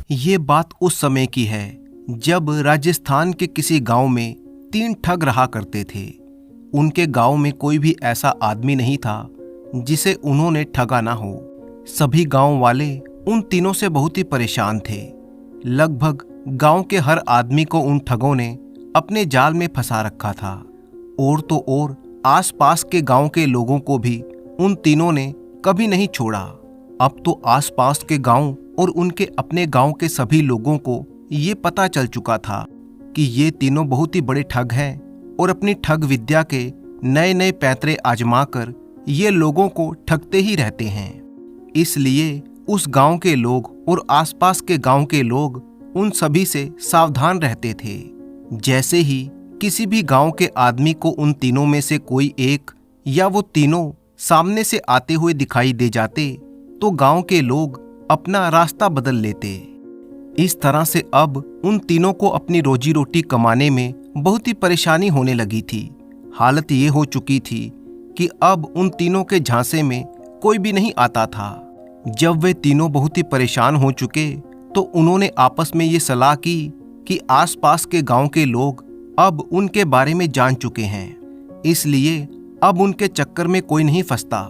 ये बात उस समय की है जब राजस्थान के किसी गांव में 3 ठग रहा करते थे। उनके गांव में कोई भी ऐसा आदमी नहीं था जिसे उन्होंने ठगा ना हो। सभी गांव वाले उन तीनों से बहुत ही परेशान थे। लगभग गांव के हर आदमी को उन ठगों ने अपने जाल में फंसा रखा था। और तो और आसपास के गांव के लोगों को भी उन तीनों ने कभी नहीं छोड़ा। अब तो आसपास के गांव और उनके अपने गांव के सभी लोगों को ये पता चल चुका था कि ये तीनों बहुत ही बड़े ठग हैं और अपनी ठग विद्या के नए नए पैंतरे आजमा कर ये लोगों को ठगते ही रहते हैं। इसलिए उस गांव के लोग और आसपास के गांव के लोग उन सभी से सावधान रहते थे। जैसे ही किसी भी गांव के आदमी को उन तीनों में से कोई एक या वो तीनों सामने से आते हुए दिखाई दे जाते तो गांव के लोग अपना रास्ता बदल लेते। इस तरह से अब उन तीनों को अपनी रोजी रोटी कमाने में बहुत ही परेशानी होने लगी थी। हालत ये हो चुकी थी कि अब उन तीनों के झांसे में कोई भी नहीं आता था। जब वे तीनों बहुत ही परेशान हो चुके तो उन्होंने आपस में ये सलाह की कि आसपास के गांव के लोग अब उनके बारे में जान चुके हैं, इसलिए अब उनके चक्कर में कोई नहीं फंसता,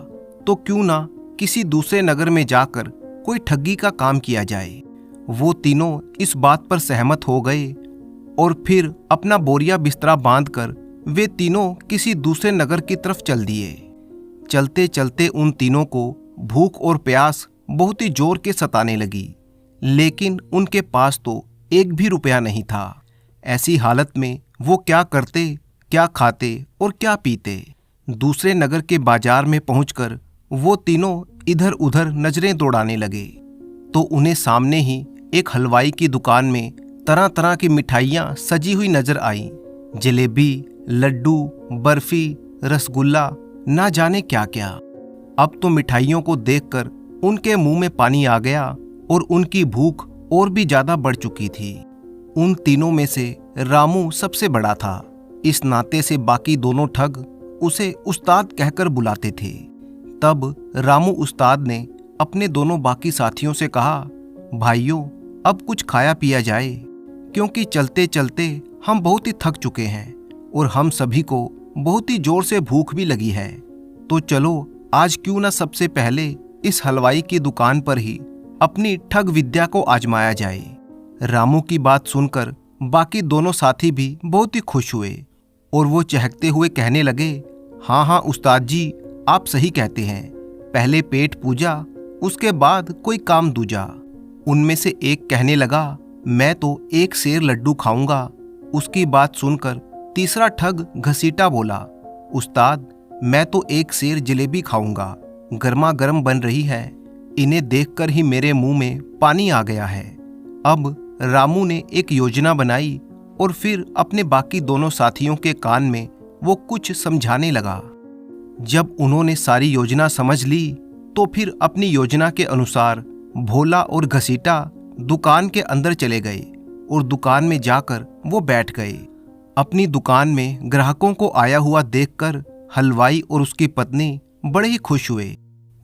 तो क्यों ना किसी दूसरे नगर में जाकर कोई ठगी का काम किया जाए। वो तीनों इस बात पर सहमत हो गए और फिर अपना बोरिया बिस्तरा बांधकर वे तीनों किसी दूसरे नगर की तरफ चल दिए। चलते चलते उन तीनों को भूख और प्यास बहुत ही जोर के सताने लगी, लेकिन उनके पास तो एक भी रुपया नहीं था। ऐसी हालत में वो क्या करते, क्या खाते और क्या पीते। दूसरे नगर के बाजार में पहुंचकर वो तीनों इधर उधर नजरें दौड़ाने लगे तो उन्हें सामने ही एक हलवाई की दुकान में तरह तरह की मिठाइयाँ सजी हुई नजर आई। जलेबी, लड्डू, बर्फी, रसगुल्ला, ना जाने क्या क्या। अब तो मिठाइयों को देखकर उनके मुंह में पानी आ गया और उनकी भूख और भी ज्यादा बढ़ चुकी थी। उन तीनों में से रामू सबसे बड़ा था। इस नाते से बाकी दोनों ठग उसे उस्ताद कहकर बुलाते थे। तब रामू उस्ताद ने अपने दोनों बाकी साथियों से कहा, भाइयों, अब कुछ खाया पिया जाए, क्योंकि चलते चलते हम बहुत ही थक चुके हैं और हम सभी को बहुत ही जोर से भूख भी लगी है। तो चलो आज क्यों ना सबसे पहले इस हलवाई की दुकान पर ही अपनी ठग विद्या को आजमाया जाए। रामू की बात सुनकर बाकी दोनों साथी भी बहुत ही खुश हुए और वो चहकते हुए कहने लगे, हाँ हाँ उस्ताद जी, आप सही कहते हैं, पहले पेट पूजा, उसके बाद कोई काम दूजा। उनमें से एक कहने लगा, मैं तो एक सेर लड्डू खाऊंगा। उसकी बात सुनकर तीसरा ठग घसीटा बोला, उस्ताद, मैं तो एक सेर जलेबी खाऊंगा, गर्मा गर्म बन रही है, इन्हें देखकर ही मेरे मुंह में पानी आ गया है। अब रामू ने एक योजना बनाई और फिर अपने बाकी दोनों साथियों के कान में वो कुछ समझाने लगा। जब उन्होंने सारी योजना समझ ली तो फिर अपनी योजना के अनुसार भोला और घसीटा दुकान के अंदर चले गए और दुकान में जाकर वो बैठ गए। अपनी दुकान में ग्राहकों को आया हुआ देखकर हलवाई और उसकी पत्नी बड़े ही खुश हुए।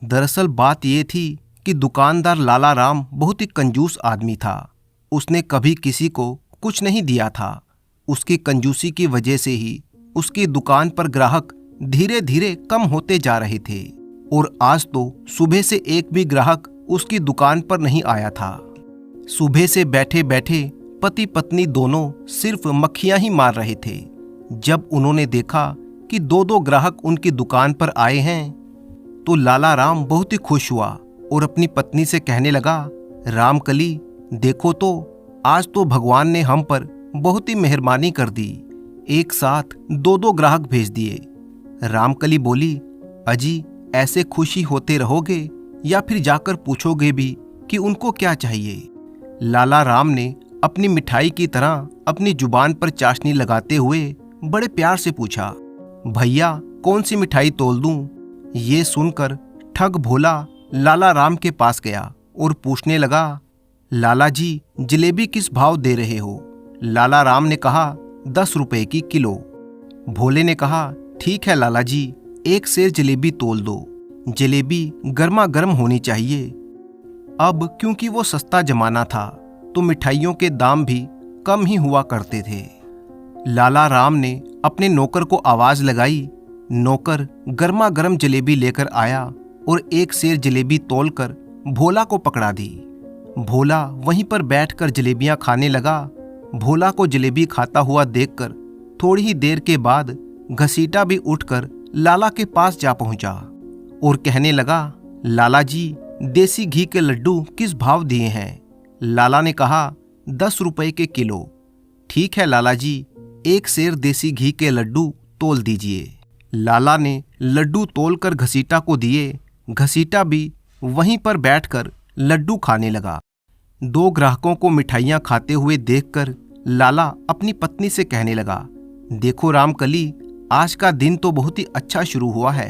दरअसल बात ये थी कि दुकानदार लाला राम बहुत ही कंजूस आदमी था। उसने कभी किसी को कुछ नहीं दिया था। उसकी कंजूसी की वजह से ही उसकी दुकान पर ग्राहक धीरे धीरे कम होते जा रहे थे और आज तो सुबह से एक भी ग्राहक उसकी दुकान पर नहीं आया था। सुबह से बैठे बैठे पति पत्नी दोनों सिर्फ मक्खियां ही मार रहे थे। जब उन्होंने देखा कि दो दो ग्राहक उनकी दुकान पर आए हैं तो लाला राम बहुत ही खुश हुआ और अपनी पत्नी से कहने लगा, रामकली, देखो तो आज तो भगवान ने हम पर बहुत ही मेहरबानी कर दी, एक साथ दो दो ग्राहक भेज दिए। रामकली बोली, अजी, ऐसे खुशी होते रहोगे या फिर जाकर पूछोगे भी कि उनको क्या चाहिए। लाला राम ने अपनी मिठाई की तरह अपनी जुबान पर चाशनी लगाते हुए बड़े प्यार से पूछा, भैया कौन सी मिठाई तोल दूं? ये सुनकर ठग भोला लाला राम के पास गया और पूछने लगा, लाला जी, जलेबी किस भाव दे रहे हो? लाला राम ने कहा, 10 रुपए की किलो। भोले ने कहा, ठीक है लाला जी, एक सेर जलेबी तोल दो, जलेबी गर्मा गर्म होनी चाहिए। अब क्योंकि वो सस्ता जमाना था तो मिठाइयों के दाम भी कम ही हुआ करते थे। लाला राम ने अपने नौकर को आवाज लगाई। नौकर गर्मा गर्म जलेबी लेकर आया और एक सेर जलेबी तोलकर भोला को पकड़ा दी। भोला वहीं पर बैठकर जलेबियां खाने लगा। भोला को जलेबी खाता हुआ देखकर थोड़ी ही देर के बाद घसीटा भी उठकर लाला के पास जा पहुंचा और कहने लगा, लाला जी, देसी घी के लड्डू किस भाव दिए हैं? लाला ने कहा, 10 रुपए के किलो। ठीक है लाला जी, 1 सेर देसी घी के लड्डू तोल दीजिए। लाला ने लड्डू तोलकर घसीटा को दिए। घसीटा भी वहीं पर बैठकर लड्डू खाने लगा। 2 ग्राहकों को मिठाइयां खाते हुए देखकर लाला अपनी पत्नी से कहने लगा, देखो रामकली, आज का दिन तो बहुत ही अच्छा शुरू हुआ है।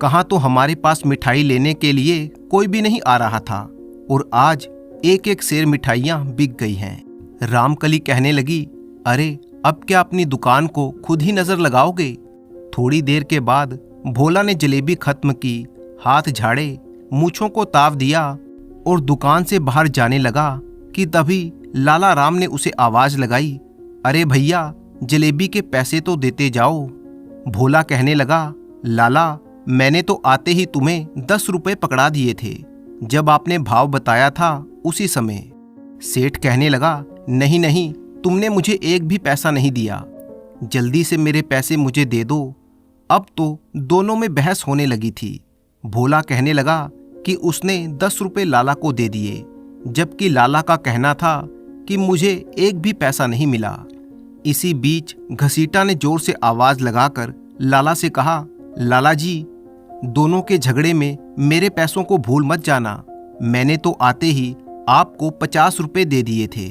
कहाँ तो हमारे पास मिठाई लेने के लिए कोई भी नहीं आ रहा था और आज 1-1 सेर मिठाइयां बिक गई हैं। रामकली कहने लगी, अरे अब क्या अपनी दुकान को खुद ही नजर लगाओगे? थोड़ी देर के बाद भोला ने जलेबी खत्म की, हाथ झाड़े, मूंछों को ताव दिया और दुकान से बाहर जाने लगा कि तभी लाला राम ने उसे आवाज लगाई, अरे भैया, जलेबी के पैसे तो देते जाओ। भोला कहने लगा, लाला, मैंने तो आते ही तुम्हें 10 रुपए पकड़ा दिए थे, जब आपने भाव बताया था उसी समय। सेठ कहने लगा, नहीं नहीं, तुमने मुझे एक भी पैसा नहीं दिया, जल्दी से मेरे पैसे मुझे दे दो। अब तो दोनों में बहस होने लगी थी। भोला कहने लगा कि उसने 10 रुपए लाला को दे दिए, जबकि लाला का कहना था कि मुझे एक भी पैसा नहीं मिला। इसी बीच घसीटा ने जोर से आवाज लगाकर लाला से कहा, लाला जी, दोनों के झगड़े में मेरे पैसों को भूल मत जाना। मैंने तो आते ही आपको 50 रुपए दे दिए थे,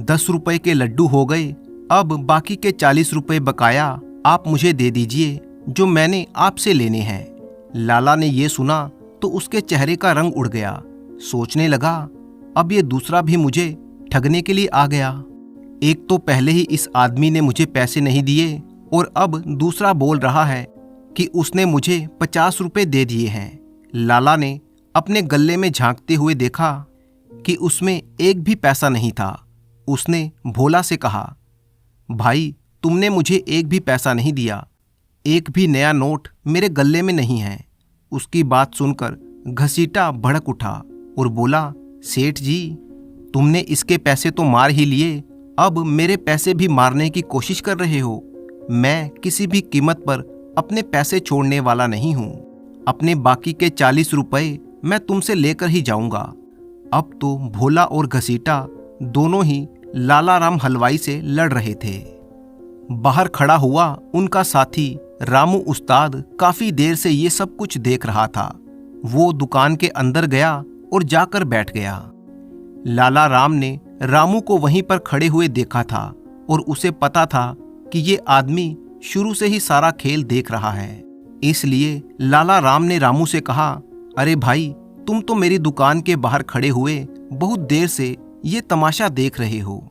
10 रुपए के लड्डू हो गए। अब बाकी के 40 रुपए बकाया आप मुझे दे दीजिए, जो मैंने आपसे लेने हैं। लाला ने ये सुना तो उसके चेहरे का रंग उड़ गया। सोचने लगा, अब ये दूसरा भी मुझे ठगने के लिए आ गया। एक तो पहले ही इस आदमी ने मुझे पैसे नहीं दिए और अब दूसरा बोल रहा है कि उसने मुझे 50 रुपए दे दिए हैं। लाला ने अपने गल्ले में झांकते हुए देखा कि उसमें एक भी पैसा नहीं था। उसने भोला से कहा, भाई, तुमने मुझे एक भी पैसा नहीं दिया, एक भी नया नोट मेरे गल्ले में नहीं है। उसकी बात सुनकर घसीटा भड़क उठा और बोला, सेठ जी, तुमने इसके पैसे तो मार ही लिए, अब मेरे पैसे भी मारने की कोशिश कर रहे हो। मैं किसी भी कीमत पर अपने पैसे छोड़ने वाला नहीं हूं। अपने बाकी के 40 रुपए मैं तुमसे लेकर ही जाऊंगा। अब तो भोला और घसीटा दोनों ही लाला राम हलवाई से लड़ रहे थे। बाहर खड़ा हुआ उनका साथी रामू उस्ताद काफी देर से ये सब कुछ देख रहा था। वो दुकान के अंदर गया और जाकर बैठ गया। लाला राम ने रामू को वहीं पर खड़े हुए देखा था और उसे पता था कि ये आदमी शुरू से ही सारा खेल देख रहा है। इसलिए लाला राम ने रामू से कहा, अरे भाई, तुम तो मेरी दुकान के बाहर खड़े हुए बहुत देर से ये तमाशा देख रहे हो।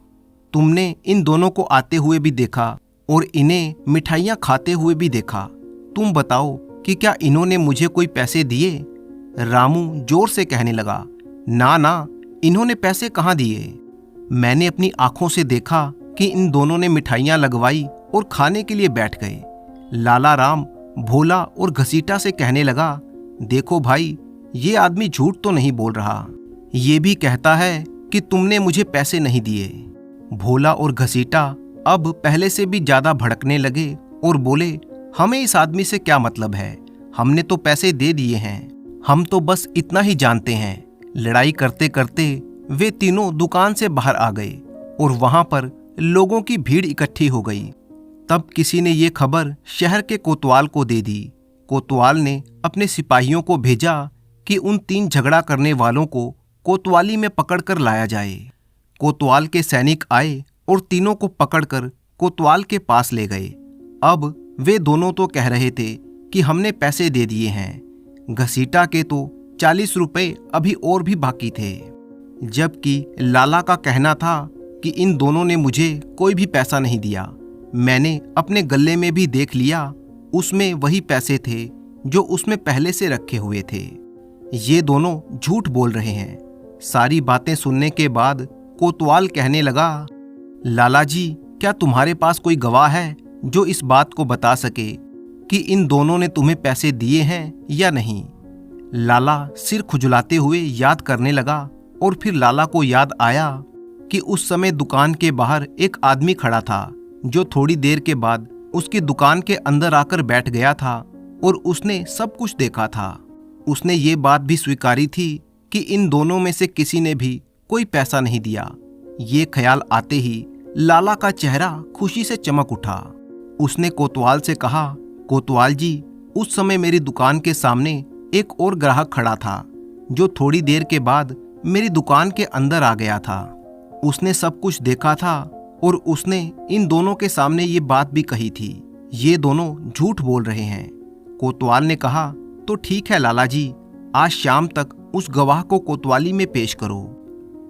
तुमने इन दोनों को आते हुए भी देखा और इन्हें मिठाइयाँ खाते हुए भी देखा। तुम बताओ कि क्या इन्होंने मुझे कोई पैसे दिए? रामू जोर से कहने लगा, ना ना, इन्होंने पैसे कहाँ दिए। मैंने अपनी आंखों से देखा कि इन दोनों ने मिठाइयाँ लगवाई और खाने के लिए बैठ गए। लाला राम भोला और घसीटा से कहने लगा, देखो भाई, ये आदमी झूठ तो नहीं बोल रहा, ये भी कहता है कि तुमने मुझे पैसे नहीं दिए। भोला और घसीटा अब पहले से भी ज्यादा भड़कने लगे और बोले, हमें इस आदमी से क्या मतलब है, हमने तो पैसे दे दिए हैं, हम तो बस इतना ही जानते हैं। लड़ाई करते करते वे तीनों दुकान से बाहर आ गए और वहां पर लोगों की भीड़ इकट्ठी हो गई। तब किसी ने ये खबर शहर के कोतवाल को दे दी। कोतवाल ने अपने सिपाहियों को भेजा कि उन 3 झगड़ा करने वालों को कोतवाली में पकड़कर लाया जाए। कोतवाल के सैनिक आए और तीनों को पकड़कर कोतवाल के पास ले गए। अब वे दोनों तो कह रहे थे कि हमने पैसे दे दिए हैं। घसीटा के तो 40 रुपए अभी और भी बाकी थे, जबकि लाला का कहना था कि इन दोनों ने मुझे कोई भी पैसा नहीं दिया। मैंने अपने गल्ले में भी देख लिया, उसमें वही पैसे थे जो उसमें पहले से रखे हुए थे। ये दोनों झूठ बोल रहे हैं। सारी बातें सुनने के बाद कोतवाल कहने लगा, लाला जी, क्या तुम्हारे पास कोई गवाह है जो इस बात को बता सके कि इन दोनों ने तुम्हें पैसे दिए हैं या नहीं? लाला सिर खुजलाते हुए याद करने लगा और फिर लाला को याद आया कि उस समय दुकान के बाहर एक आदमी खड़ा था जो थोड़ी देर के बाद उसकी दुकान के अंदर आकर बैठ गया था और उसने सब कुछ देखा था। उसने ये बात भी स्वीकारी थी कि इन दोनों में से किसी ने भी कोई पैसा नहीं दिया। ये ख्याल आते ही लाला का चेहरा खुशी से चमक उठा। उसने कोतवाल से कहा, कोतवाल जी, उस समय मेरी दुकान के सामने एक और ग्राहक खड़ा था जो थोड़ी देर के बाद मेरी दुकान के अंदर आ गया था। उसने सब कुछ देखा था और उसने इन दोनों के सामने ये बात भी कही थी। ये दोनों झूठ बोल रहे हैं। कोतवाल ने कहा, तो ठीक है लाला जी, आज शाम तक उस गवाह को कोतवाली में पेश करो।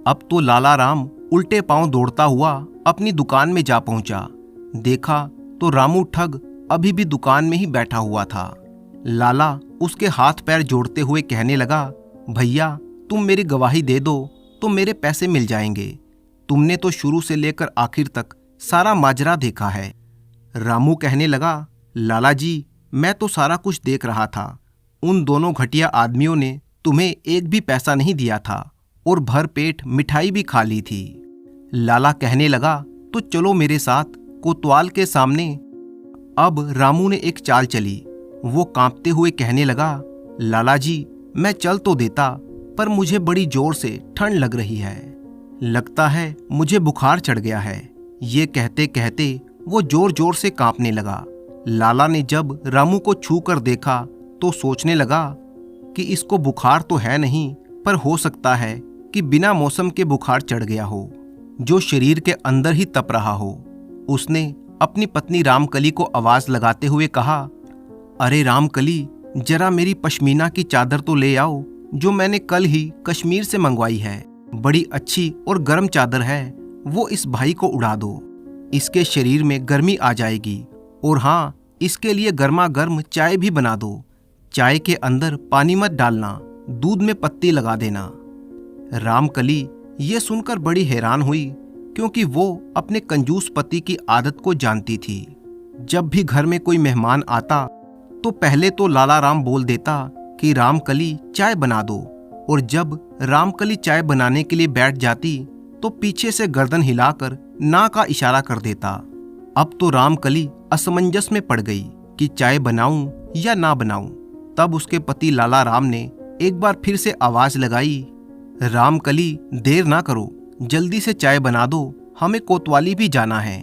अब तो लाला राम उल्टे पांव दौड़ता हुआ अपनी दुकान में जा पहुंचा। देखा तो रामू ठग अभी भी दुकान में ही बैठा हुआ था। लाला उसके हाथ पैर जोड़ते हुए कहने लगा, भैया, तुम मेरी गवाही दे दो तो मेरे पैसे मिल जाएंगे। तुमने तो शुरू से लेकर आखिर तक सारा माजरा देखा है। रामू कहने लगा, लाला जी, मैं तो सारा कुछ देख रहा था। उन दोनों घटिया आदमियों ने तुम्हें एक भी पैसा नहीं दिया था और भर पेट मिठाई भी खा ली थी। लाला कहने लगा, तो चलो मेरे साथ कोतवाल के सामने। अब रामू ने एक चाल चली। वो कांपते हुए कहने लगा, लाला जी, मैं चल तो देता पर मुझे बड़ी जोर से ठंड लग रही है। लगता है मुझे बुखार चढ़ गया है। ये कहते कहते वो जोर जोर से कांपने लगा। लाला ने जब रामू को छू कर देखा तो सोचने लगा कि इसको बुखार तो है नहीं, पर हो सकता है कि बिना मौसम के बुखार चढ़ गया हो जो शरीर के अंदर ही तप रहा हो। उसने अपनी पत्नी रामकली को आवाज लगाते हुए कहा, अरे रामकली, जरा मेरी पश्मीना की चादर तो ले आओ जो मैंने कल ही कश्मीर से मंगवाई है। बड़ी अच्छी और गर्म चादर है, वो इस भाई को उड़ा दो। इसके शरीर में गर्मी आ जाएगी। और हाँ, इसके लिए गर्मा गर्म चाय भी बना दो। चाय के अंदर पानी मत डालना, दूध में पत्ती लगा देना। रामकली ये सुनकर बड़ी हैरान हुई, क्योंकि वो अपने कंजूस पति की आदत को जानती थी। जब भी घर में कोई मेहमान आता तो पहले तो लाला राम बोल देता कि रामकली चाय बना दो, और जब रामकली चाय बनाने के लिए बैठ जाती तो पीछे से गर्दन हिलाकर ना का इशारा कर देता। अब तो रामकली असमंजस में पड़ गई कि चाय बनाऊं या ना बनाऊं। तब उसके पति लाला राम ने एक बार फिर से आवाज लगाई, रामकली, देर ना करो, जल्दी से चाय बना दो, हमें कोतवाली भी जाना है।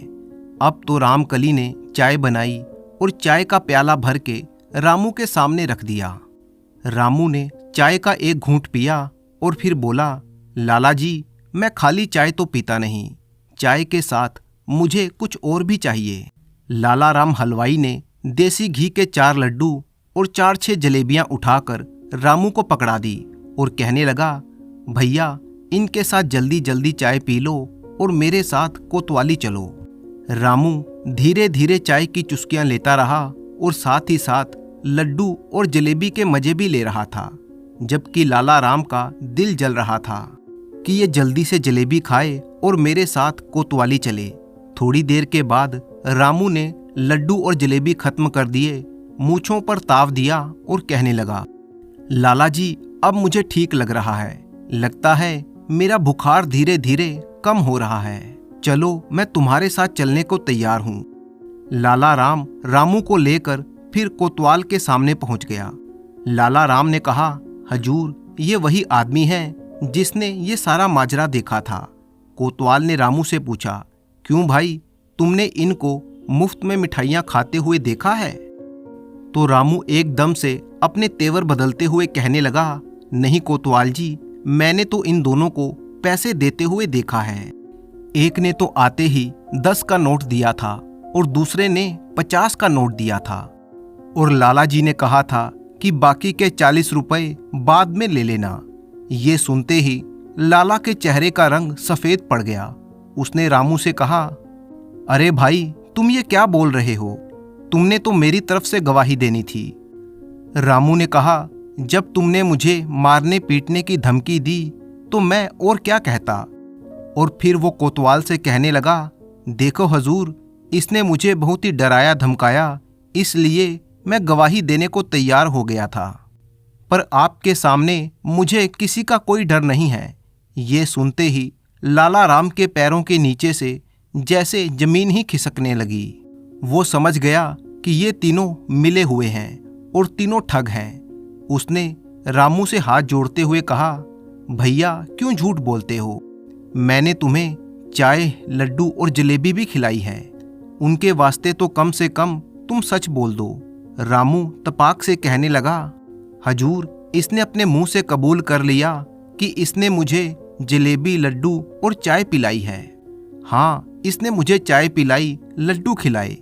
अब तो रामकली ने चाय बनाई और चाय का प्याला भर के रामू के सामने रख दिया। रामू ने चाय का एक घूंट पिया और फिर बोला, लाला जी, मैं खाली चाय तो पीता नहीं, चाय के साथ मुझे कुछ और भी चाहिए। लाला राम हलवाई ने देसी घी के 4 लड्डू और 4-6 जलेबियां उठाकर रामू को पकड़ा दी और कहने लगा, भैया, इनके साथ जल्दी जल्दी चाय पी लो और मेरे साथ कोतवाली चलो। रामू धीरे धीरे चाय की चुस्कियां लेता रहा और साथ ही साथ लड्डू और जलेबी के मजे भी ले रहा था, जबकि लाला राम का दिल जल रहा था कि ये जल्दी से जलेबी खाए और मेरे साथ कोतवाली चले। थोड़ी देर के बाद रामू ने लड्डू और जलेबी खत्म कर दिए, मूंछों पर ताव दिया और कहने लगा, लाला जी, अब मुझे ठीक लग रहा है। लगता है मेरा बुखार धीरे धीरे कम हो रहा है। चलो, मैं तुम्हारे साथ चलने को तैयार हूँ। लाला राम रामू को लेकर फिर कोतवाल के सामने पहुंच गया। लाला राम ने कहा, हजूर, ये वही आदमी है जिसने ये सारा माजरा देखा था। कोतवाल ने रामू से पूछा, क्यों भाई, तुमने इनको मुफ्त में मिठाइयाँ खाते हुए देखा है? तो रामू एकदम से अपने तेवर बदलते हुए कहने लगा, नहीं कोतवाल जी, मैंने तो इन दोनों को पैसे देते हुए देखा है। एक ने तो आते ही 10 का नोट दिया था और दूसरे ने 50 का नोट दिया था, और लाला जी ने कहा था कि बाकी के 40 रुपए बाद में ले लेना। ये सुनते ही लाला के चेहरे का रंग सफेद पड़ गया। उसने रामू से कहा, अरे भाई, तुम ये क्या बोल रहे हो? तुमने तो मेरी तरफ से गवाही देनी थी। रामू ने कहा, जब तुमने मुझे मारने पीटने की धमकी दी तो मैं और क्या कहता। और फिर वो कोतवाल से कहने लगा, देखो हजूर, इसने मुझे बहुत ही डराया धमकाया, इसलिए मैं गवाही देने को तैयार हो गया था, पर आपके सामने मुझे किसी का कोई डर नहीं है। ये सुनते ही लाला राम के पैरों के नीचे से जैसे जमीन ही खिसकने लगी। वो समझ गया कि ये तीनों मिले हुए हैं और तीनों ठग हैं। उसने रामू से हाथ जोड़ते हुए कहा, भैया क्यों झूठ बोलते हो? मैंने तुम्हें चाय, लड्डू और जलेबी भी खिलाई है, उनके वास्ते तो कम से कम तुम सच बोल दो। रामू तपाक से कहने लगा, हजूर, इसने अपने मुंह से कबूल कर लिया कि इसने मुझे जलेबी, लड्डू और चाय पिलाई है। हाँ, इसने मुझे चाय पिलाई, लड्डू खिलाए,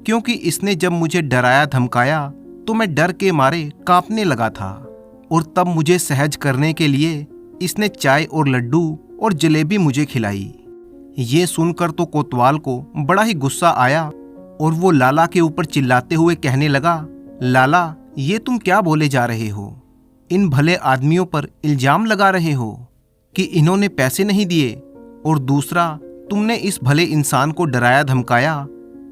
क्योंकि इसने जब मुझे डराया धमकाया तो मैं डर के मारे कांपने लगा था, और तब मुझे सहज करने के लिए इसने चाय और लड्डू और जलेबी मुझे खिलाई। ये सुनकर तो कोतवाल को बड़ा ही गुस्सा आया और वो लाला के ऊपर चिल्लाते हुए कहने लगा, लाला, ये तुम क्या बोले जा रहे हो? इन भले आदमियों पर इल्जाम लगा रहे हो कि इन्होंने पैसे नहीं दिए, और दूसरा तुमने इस भले इंसान को डराया धमकाया।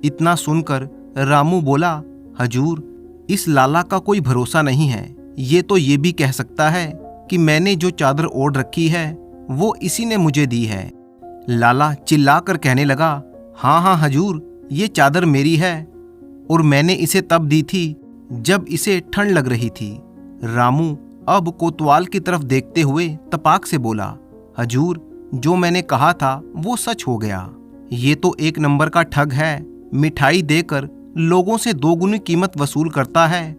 इतना सुनकर रामू बोला, हजूर, इस लाला का कोई भरोसा नहीं है। ये तो ये भी कह सकता है कि मैंने जो चादर ओढ़ रखी है वो इसी ने मुझे दी है। लाला चिल्लाकर कहने लगा, हाँ हाँ हजूर, ये चादर मेरी है और मैंने इसे तब दी थी जब इसे ठंड लग रही थी। रामू अब कोतवाल की तरफ देखते हुए तपाक से बोला, हजूर, जो मैंने कहा था वो सच हो गया। ये तो एक नंबर का ठग है, मिठाई देकर लोगों से 2 गुनी कीमत वसूल करता है।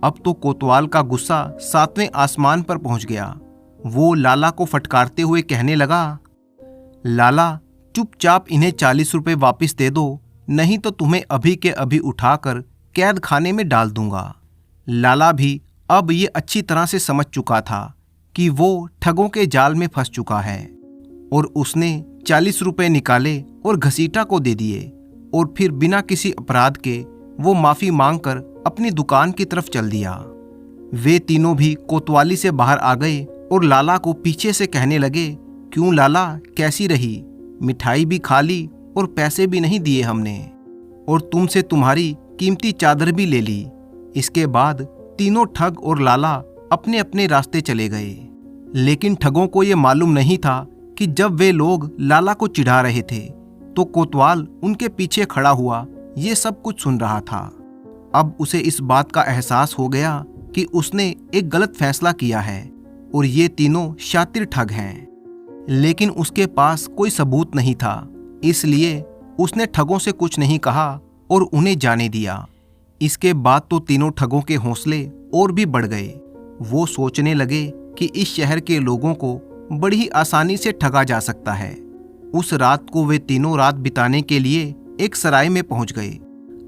अब तो कोतवाल का गुस्सा 7वें आसमान पर पहुंच गया। वो लाला को फटकारते हुए कहने लगा, लाला, चुपचाप इन्हें 40 रुपए वापस दे दो, नहीं तो तुम्हें अभी के अभी उठाकर कैद खाने में डाल दूंगा। लाला भी अब ये अच्छी तरह से समझ चुका था कि वो ठगों के जाल में फंस चुका है, और उसने 40 रुपए निकाले और घसीटा को दे दिए, और फिर बिना किसी अपराध के वो माफी मांगकर अपनी दुकान की तरफ चल दिया। वे तीनों भी कोतवाली से बाहर आ गए और लाला को पीछे से कहने लगे, क्यों लाला, कैसी रही? मिठाई भी खा ली और पैसे भी नहीं दिए हमने, और तुमसे तुम्हारी कीमती चादर भी ले ली। इसके बाद तीनों ठग और लाला अपने अपने रास्ते चले गए। लेकिन ठगों को ये मालूम नहीं था कि जब वे लोग लाला को चिढ़ा रहे थे तो कोतवाल उनके पीछे खड़ा हुआ ये सब कुछ सुन रहा था। अब उसे इस बात का एहसास हो गया कि उसने एक गलत फैसला किया है और ये तीनों शातिर ठग हैं। लेकिन उसके पास कोई सबूत नहीं था, इसलिए उसने ठगों से कुछ नहीं कहा और उन्हें जाने दिया। इसके बाद तो तीनों ठगों के हौसले और भी बढ़ गए। वो सोचने लगे कि इस शहर के लोगों को बड़ी ही आसानी से ठगा जा सकता है। उस रात को वे तीनों रात बिताने के लिए एक सराय में पहुंच गए।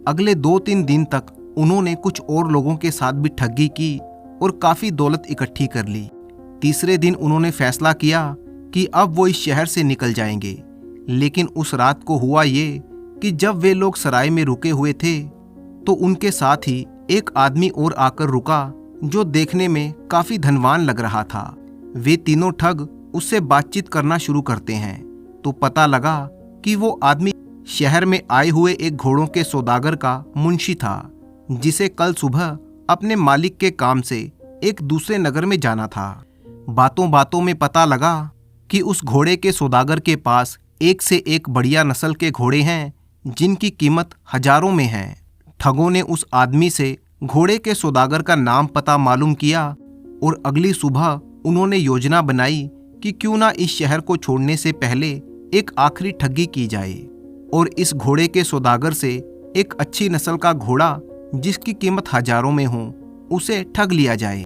अगले 2-3 दिन तक उन्होंने कुछ और लोगों के साथ भी ठगी की और काफी दौलत इकट्ठी कर ली। तीसरे दिन उन्होंने फैसला किया कि अब वो इस शहर से निकल जाएंगे। लेकिन उस रात को हुआ ये कि जब वे लोग सराय में रुके हुए थे तो उनके साथ ही एक आदमी और आकर रुका जो देखने में काफी धनवान लग रहा था। वे तीनों ठग उससे बातचीत करना शुरू करते हैं तो पता लगा कि वो आदमी शहर में आए हुए एक घोड़ों के सौदागर का मुंशी था, जिसे कल सुबह अपने मालिक के काम से एक दूसरे नगर में जाना था। बातों बातों में पता लगा कि उस घोड़े के सौदागर के पास एक से एक बढ़िया नस्ल के घोड़े हैं जिनकी कीमत हजारों में है। ठगों ने उस आदमी से घोड़े के सौदागर का नाम पता मालूम किया और अगली सुबह उन्होंने योजना बनाई कि क्यों ना इस शहर को छोड़ने से पहले एक आखिरी ठगी की जाए और इस घोड़े के सौदागर से एक अच्छी नस्ल का घोड़ा जिसकी कीमत हजारों में हो उसे ठग लिया जाए।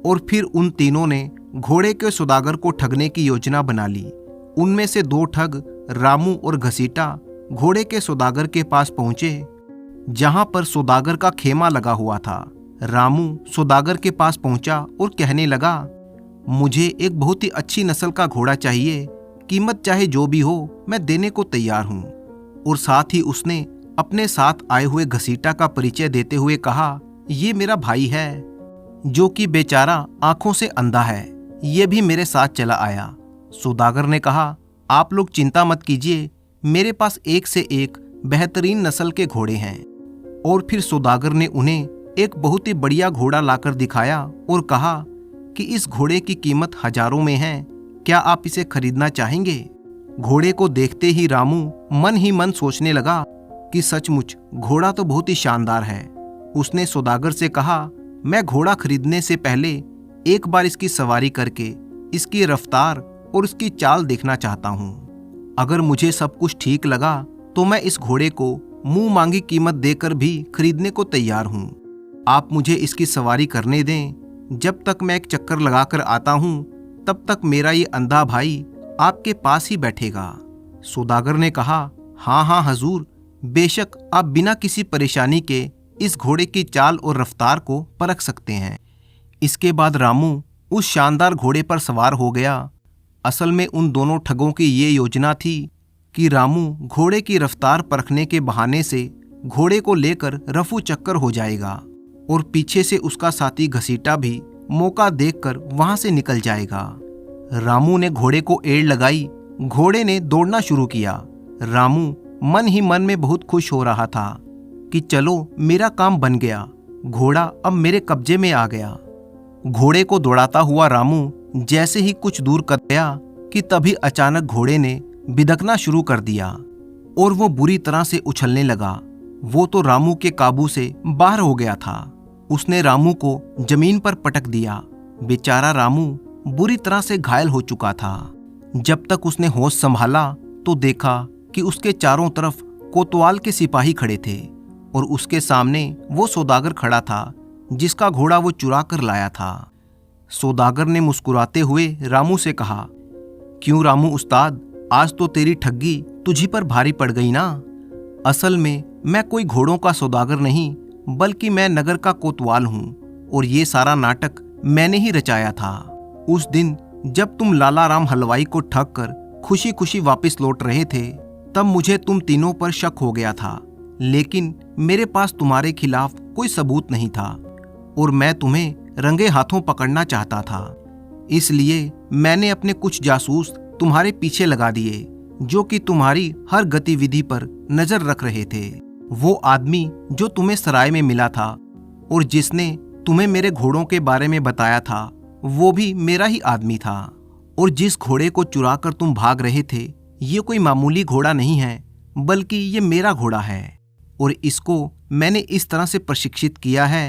और फिर उन तीनों ने घोड़े के सौदागर को ठगने की योजना बना ली। उनमें से 2 ठग रामू और घसीटा घोड़े के सौदागर के पास पहुंचे जहां पर सौदागर का खेमा लगा हुआ था। रामू सौदागर के पास पहुंचा और कहने लगा, मुझे एक बहुत ही अच्छी नस्ल का घोड़ा चाहिए, कीमत चाहे जो भी हो मैं देने को तैयार हूं। और साथ ही उसने अपने साथ आए हुए घसीटा का परिचय देते हुए कहा, ये मेरा भाई है जो कि बेचारा आंखों से अंधा है, ये भी मेरे साथ चला आया। सौदागर ने कहा, आप लोग चिंता मत कीजिए, मेरे पास एक से एक बेहतरीन नस्ल के घोड़े हैं। और फिर सौदागर ने उन्हें एक बहुत ही बढ़िया घोड़ा लाकर दिखाया और कहा कि इस घोड़े की कीमत हजारों में है, क्या आप इसे खरीदना चाहेंगे? घोड़े को देखते ही रामू मन ही मन सोचने लगा कि सचमुच घोड़ा तो बहुत ही शानदार है। उसने सौदागर से कहा, मैं घोड़ा खरीदने से पहले एक बार इसकी सवारी करके इसकी रफ्तार और उसकी चाल देखना चाहता हूँ। अगर मुझे सब कुछ ठीक लगा तो मैं इस घोड़े को मुंह मांगी कीमत देकर भी खरीदने को तैयार हूँ। आप मुझे इसकी सवारी करने दें। जब तक मैं एक चक्कर लगाकर आता हूँ तब तक मेरा ये अंधा भाई आपके पास ही बैठेगा। सौदागर ने कहा, हाँ हाँ हजूर, बेशक आप बिना किसी परेशानी के इस घोड़े की चाल और रफ्तार को परख सकते हैं। इसके बाद रामू उस शानदार घोड़े पर सवार हो गया। असल में उन दोनों ठगों की ये योजना थी कि रामू घोड़े की रफ्तार परखने के बहाने से घोड़े को लेकर रफू चक्कर हो जाएगा और पीछे से उसका साथी घसीटा भी मौका देखकर वहां से निकल जाएगा। रामू ने घोड़े को एड़ लगाई। घोड़े ने दौड़ना शुरू किया। रामू मन ही मन में बहुत खुश हो रहा था कि चलो मेरा काम बन गया, घोड़ा अब मेरे कब्जे में आ गया। घोड़े को दौड़ाता हुआ रामू जैसे ही कुछ दूर कर गया कि तभी अचानक घोड़े ने बिदकना शुरू कर दिया और वो बुरी तरह से उछलने लगा। वो तो रामू के काबू से बाहर हो गया था। उसने रामू को जमीन पर पटक दिया। बेचारा रामू बुरी तरह से घायल हो चुका था। जब तक उसने होश संभाला तो देखा कि उसके चारों तरफ कोतवाल के सिपाही खड़े थे और उसके सामने वो सौदागर खड़ा था जिसका घोड़ा वो चुरा कर लाया था। सौदागर ने मुस्कुराते हुए रामू से कहा, क्यों रामू उस्ताद, आज तो तेरी ठगी तुझी पर भारी पड़ गई ना। असल में मैं कोई घोड़ों का सौदागर नहीं बल्कि मैं नगर का कोतवाल हूँ और ये सारा नाटक मैंने ही रचाया था। उस दिन जब तुम लाला राम हलवाई को ठग कर खुशी खुशी वापस लौट रहे थे तब मुझे तुम तीनों पर शक हो गया था, लेकिन मेरे पास तुम्हारे खिलाफ कोई सबूत नहीं था और मैं तुम्हें रंगे हाथों पकड़ना चाहता था। इसलिए मैंने अपने कुछ जासूस तुम्हारे पीछे लगा दिए जो कि तुम्हारी हर गतिविधि पर नजर रख रहे थे। वो आदमी जो तुम्हें सराय में मिला था और जिसने तुम्हें मेरे घोड़ों के बारे में बताया था वो भी मेरा ही आदमी था। और जिस घोड़े को चुरा कर तुम भाग रहे थे ये कोई मामूली घोड़ा नहीं है बल्कि ये मेरा घोड़ा है और इसको मैंने इस तरह से प्रशिक्षित किया है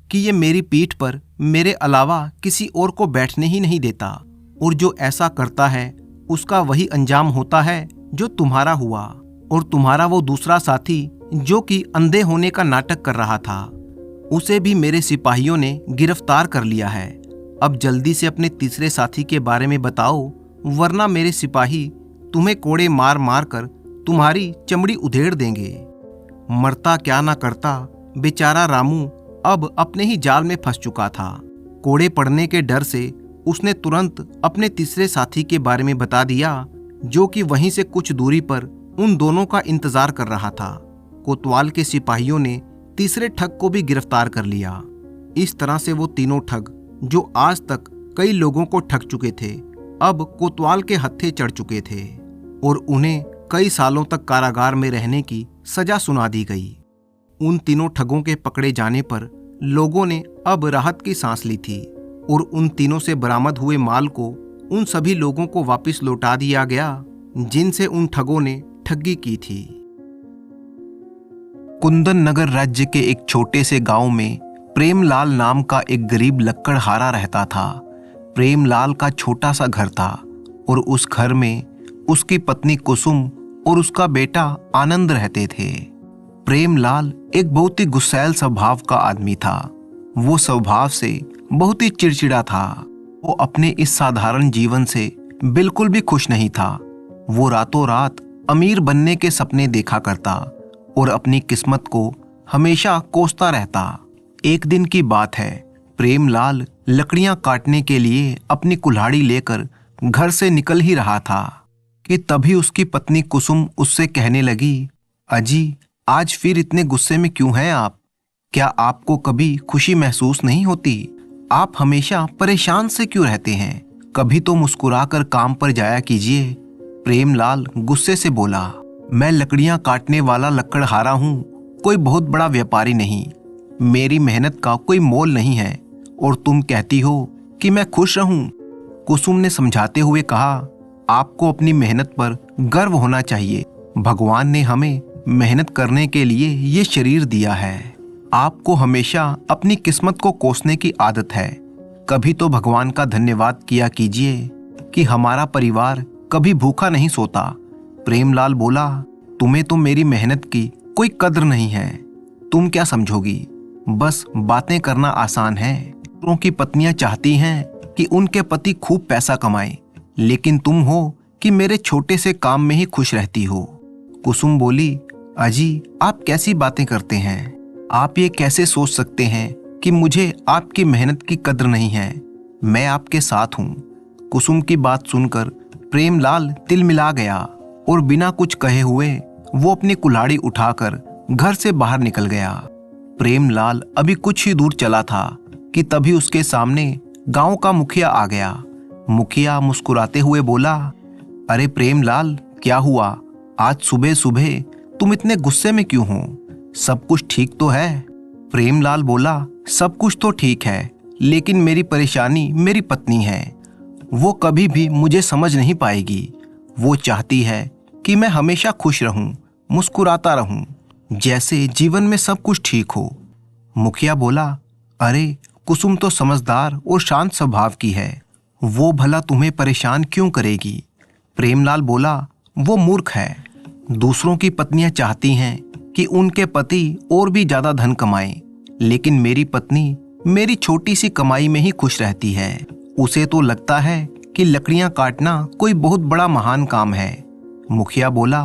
कि ये मेरी पीठ पर मेरे अलावा किसी और को बैठने ही नहीं देता और जो ऐसा करता है उसका वही अंजाम होता है जो तुम्हारा हुआ। और तुम्हारा वो दूसरा साथी जो कि अंधे होने का नाटक कर रहा था उसे भी मेरे सिपाहियों ने गिरफ्तार कर लिया है। अब जल्दी से अपने तीसरे साथी के बारे में बताओ वरना मेरे सिपाही तुम्हें कोड़े मार मार कर तुम्हारी चमड़ी उधेड़ देंगे। मरता क्या ना करता, बेचारा रामू अब अपने ही जाल में फंस चुका था। कोड़े पड़ने के डर से उसने तुरंत अपने तीसरे साथी के बारे में बता दिया जो कि वहीं से कुछ दूरी पर उन दोनों का इंतजार कर रहा था। कोतवाल के सिपाहियों ने तीसरे ठग को भी गिरफ्तार कर लिया। इस तरह से वो तीनों ठग जो आज तक कई लोगों को ठग चुके थे अब कोतवाल के हत्थे चढ़ चुके थे और उन्हें कई सालों तक कारागार में रहने की सजा सुना दी गई। उन तीनों ठगों के पकड़े जाने पर लोगों ने अब राहत की सांस ली थी और उन तीनों से बरामद हुए माल को उन सभी लोगों को वापस लौटा दिया गया जिनसे उन ठगों ने ठगी की थी। कुंदन नगर राज्य के एक छोटे से गांव में प्रेमलाल नाम का एक गरीब लक्कड़हारा रहता था। प्रेमलाल का छोटा सा घर था और उस घर में उसकी पत्नी कुसुम और उसका बेटा आनंद रहते थे। प्रेमलाल एक बहुत ही गुस्सैल स्वभाव का आदमी था। वो स्वभाव से बहुत ही चिड़चिड़ा था। वो अपने इस साधारण जीवन से बिल्कुल भी खुश नहीं था। वो रातों रात अमीर बनने के सपने देखा करता और अपनी किस्मत को हमेशा कोसता रहता। एक दिन की बात है, प्रेमलाल लकड़ियां काटने के लिए अपनी कुल्हाड़ी लेकर घर से निकल ही रहा था कि तभी उसकी पत्नी कुसुम उससे कहने लगी, अजी आज फिर इतने गुस्से में क्यों हैं आप? क्या आपको कभी खुशी महसूस नहीं होती? आप हमेशा परेशान से क्यों रहते हैं? कभी तो मुस्कुराकर काम पर जाया कीजिए। प्रेमलाल गुस्से से बोला, मैं लकड़ियां काटने वाला लकड़हारा हूं, कोई बहुत बड़ा व्यापारी नहीं। मेरी मेहनत का कोई मोल नहीं है और तुम कहती हो कि मैं खुश रहूं। कुसुम ने समझाते हुए कहा, आपको अपनी मेहनत पर गर्व होना चाहिए। भगवान ने हमें मेहनत करने के लिए ये शरीर दिया है। आपको हमेशा अपनी किस्मत को कोसने की आदत है। कभी तो भगवान का धन्यवाद किया कीजिए कि हमारा परिवार कभी भूखा नहीं सोता। प्रेमलाल बोला, तुम्हें तो मेरी मेहनत की कोई कद्र नहीं है। तुम क्या समझोगी? बस बातें करना आसान है। दूसरों की पत्नियां चाहती हैं कि उनके पति खूब पैसा कमाए, लेकिन तुम हो कि मेरे छोटे से काम में ही खुश रहती हो। कुसुम बोली, अजी आप कैसी बातें करते हैं? आप ये कैसे सोच सकते हैं कि मुझे आपकी मेहनत की कद्र नहीं है? मैं आपके साथ हूँ। कुसुम की बात सुनकर प्रेमलाल तिलमिला गया और बिना कुछ कहे हुए वो अपनी कुल्हाड़ी उठाकर घर से बाहर निकल गया। प्रेमलाल अभी कुछ ही दूर चला था कि तभी उसके सामने गांव का मुखिया आ गया। मुखिया मुस्कुराते हुए बोला, अरे प्रेमलाल, क्या हुआ? आज सुबह सुबह तुम इतने गुस्से में क्यों हो? सब कुछ ठीक तो है? प्रेमलाल बोला, सब कुछ तो ठीक है, लेकिन मेरी परेशानी मेरी पत्नी है। वो कभी भी मुझे समझ नहीं पाएगी। वो चाहती है कि मैं हमेशा खुश रहूं, मुस्कुराता रहूं, जैसे जीवन में सब कुछ ठीक हो। मुखिया बोला, अरे कुसुम तो समझदार और शांत स्वभाव की है, वो भला तुम्हें परेशान क्यों करेगी? प्रेमलाल बोला, वो मूर्ख है। दूसरों की पत्नियां चाहती हैं कि उनके पति और भी ज्यादा धन कमाएं, लेकिन मेरी पत्नी मेरी छोटी सी कमाई में ही खुश रहती है। उसे तो लगता है कि लकड़ियां काटना कोई बहुत बड़ा महान काम है। मुखिया बोला,